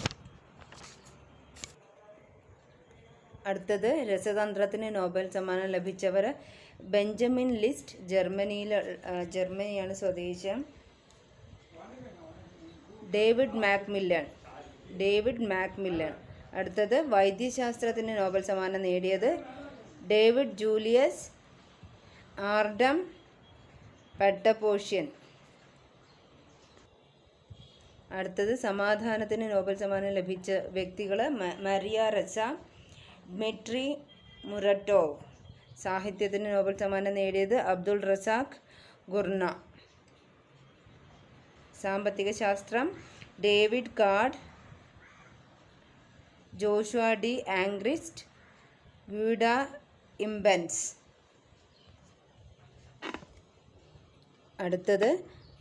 അടുത്തത് രസതന്ത്രത്തിന് നോബൽ സമ്മാനം ലഭിച്ചവർ ബെഞ്ചമിൻ ലിസ്റ്റ്, ജർമ്മനിയാണ് സ്വദേശം. David Macmillan. അടുത്തത് വൈദ്യശാസ്ത്രത്തിന് നോബൽ സമ്മാനം നേടിയത് ഡേവിഡ് ജൂലിയസ് ആർഡം പട്ടപ്പോഷ്യൻ. അടുത്തത് സമാധാനത്തിന് നോബൽ സമ്മാനം ലഭിച്ച വ്യക്തികൾ മരിയ റസ, ഡ്മിട്രി മുറട്ടോവ്. സാഹിത്യത്തിന് നോബൽ സമ്മാനം നേടിയത് അബ്ദുൾ റസാഖ് ഗുർണ. സാമ്പത്തിക ശാസ്ത്രം David card, Joshua D Angrist, ഗ്യൂഡ Imbens. അടുത്തത്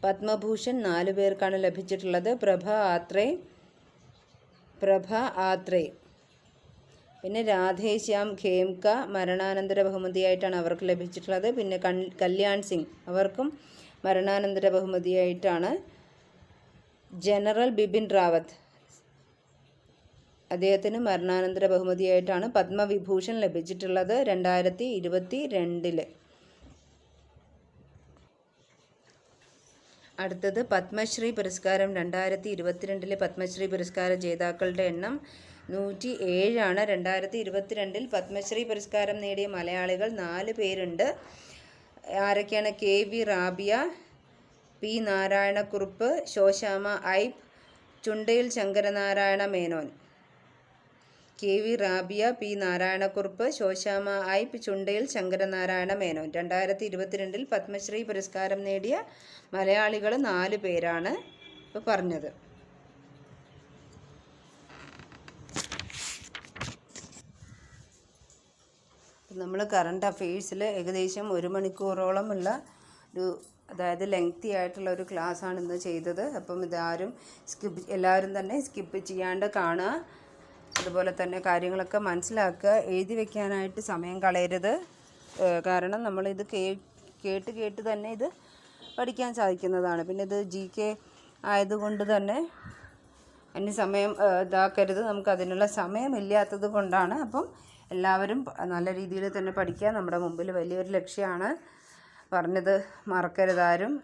പത്മഭൂഷൺ 4 പേർക്കാണ് ലഭിച്ചിട്ടുള്ളത്. പ്രഭ ആത്രേ. പിന്നെ രാധേശ്യാം ഖേംക മരണാനന്തര ബഹുമതിയായിട്ടാണ് അവർക്ക് ലഭിച്ചിട്ടുള്ളത്. പിന്നെ കല്യാൺ സിംഗ്, അവർക്കും മരണാനന്തര ബഹുമതിയായിട്ടാണ്. ജനറൽ ബിപിൻ റാവത്ത്, അദ്ദേഹത്തിന് മരണാനന്തര ബഹുമതിയായിട്ടാണ് പത്മവിഭൂഷൺ ലഭിച്ചിട്ടുള്ളത് 2022. അടുത്തത് പത്മശ്രീ പുരസ്കാരം 2022 പത്മശ്രീ പുരസ്കാര ജേതാക്കളുടെ എണ്ണം 107 ആണ്. 2022 പത്മശ്രീ പുരസ്കാരം നേടിയ മലയാളികൾ 4 പേരുണ്ട്. ആരൊക്കെയാണ്? KV Rabiya, P Narayana Kurup, Sosamma ഐബ്, ചുണ്ടയിൽ Shankaranarayana Menon. KV Rabiya, P Narayana Kurup, Sosamma ഐബ്, ചുണ്ടയിൽ Shankaranarayana Menon. 2022 Padmashri പുരസ്കാരം നേടിയ മലയാളികൾ 4 പേരാണ് ഇപ്പോൾ പറഞ്ഞത്. നമ്മൾ കറണ്ട് അഫെയേഴ്സിൽ ഏകദേശം 1 മണിക്കൂറോളമുള്ള അതായത് ലെങ്തി ആയിട്ടുള്ള ഒരു ക്ലാസ്സാണ് ഇന്ന് ചെയ്തത്. അപ്പം എല്ലാവരും തന്നെ സ്കിപ്പ് ചെയ്യാണ്ട് കാണുക. അതുപോലെ തന്നെ കാര്യങ്ങളൊക്കെ മനസ്സിലാക്കുക. എഴുതി വെക്കാനായിട്ട് സമയം കളയരുത്. കാരണം നമ്മളിത് കേട്ട് തന്നെ ഇത് പഠിക്കാൻ സാധിക്കുന്നതാണ്. പിന്നെ ഇത് GK ആയതുകൊണ്ട് തന്നെ അതിന് സമയം ഇതാക്കരുത്. നമുക്കതിനുള്ള സമയമില്ലാത്തത് കൊണ്ടാണ്. അപ്പം എല്ലാവരും നല്ല രീതിയിൽ തന്നെ പഠിക്കുക. നമ്മുടെ മുമ്പിൽ വലിയൊരു ലക്ഷ്യമാണ്. പറഞ്ഞത് മറക്കരുതാരും.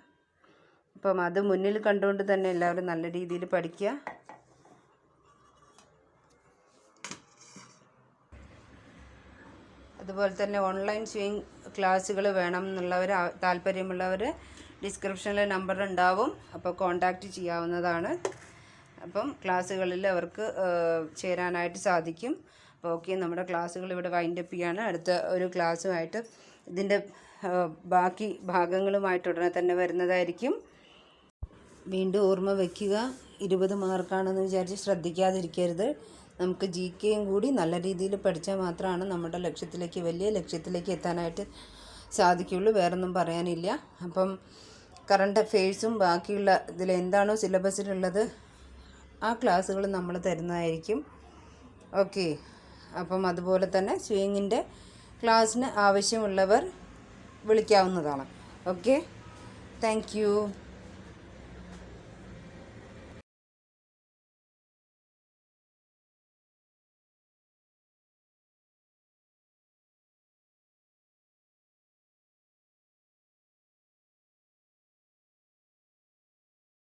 അപ്പം അത് മുന്നിൽ കണ്ടുകൊണ്ട് തന്നെ എല്ലാവരും നല്ല രീതിയിൽ പഠിക്കുക. അതുപോലെ തന്നെ ഓൺലൈൻ സ്വിങ് ക്ലാസ്സുകൾ വേണം എന്നുള്ളവർ, താല്പര്യമുള്ളവർ ഡിസ്ക്രിപ്ഷനിൽ നമ്പർ ഉണ്ടാവും. അപ്പോൾ കോൺടാക്റ്റ് ചെയ്യാവുന്നതാണ്. അപ്പം ക്ലാസ്സുകളിൽ അവർക്ക് ചേരാനായിട്ട് സാധിക്കും. അപ്പോൾ ഓക്കെ, നമ്മുടെ ക്ലാസ്സുകൾ ഇവിടെ വൈൻഡപ്പ് ചെയ്യാണ്. അടുത്ത ഒരു ക്ലാസ്സുമായിട്ട് ഇതിൻ്റെ ബാക്കി ഭാഗങ്ങളുമായിട്ട് ഉടനെ തന്നെ വരുന്നതായിരിക്കും. വീണ്ടും ഓർമ്മ വയ്ക്കുക, 20 മാർക്കാണെന്ന് വിചാരിച്ച് ശ്രദ്ധിക്കാതിരിക്കരുത്. നമുക്ക് GKയും കൂടി നല്ല രീതിയിൽ പഠിച്ചാൽ മാത്രമാണ് നമ്മുടെ വലിയ ലക്ഷ്യത്തിലേക്ക് എത്താനായിട്ട് സാധിക്കുകയുള്ളൂ. വേറൊന്നും പറയാനില്ല. അപ്പം കറണ്ട് അഫെയേഴ്സും ബാക്കിയുള്ള ഇതിലെന്താണോ സിലബസിലുള്ളത് ആ ക്ലാസ്സുകൾ നമ്മൾ തരുന്നതായിരിക്കും. ഓക്കെ, അപ്പം അതുപോലെ തന്നെ സ്വിങ്ങിൻ്റെ ക്ലാസ്സിന് ആവശ്യമുള്ളവർ വിളിക്കാവുന്നതാണ്. Okay, thank U.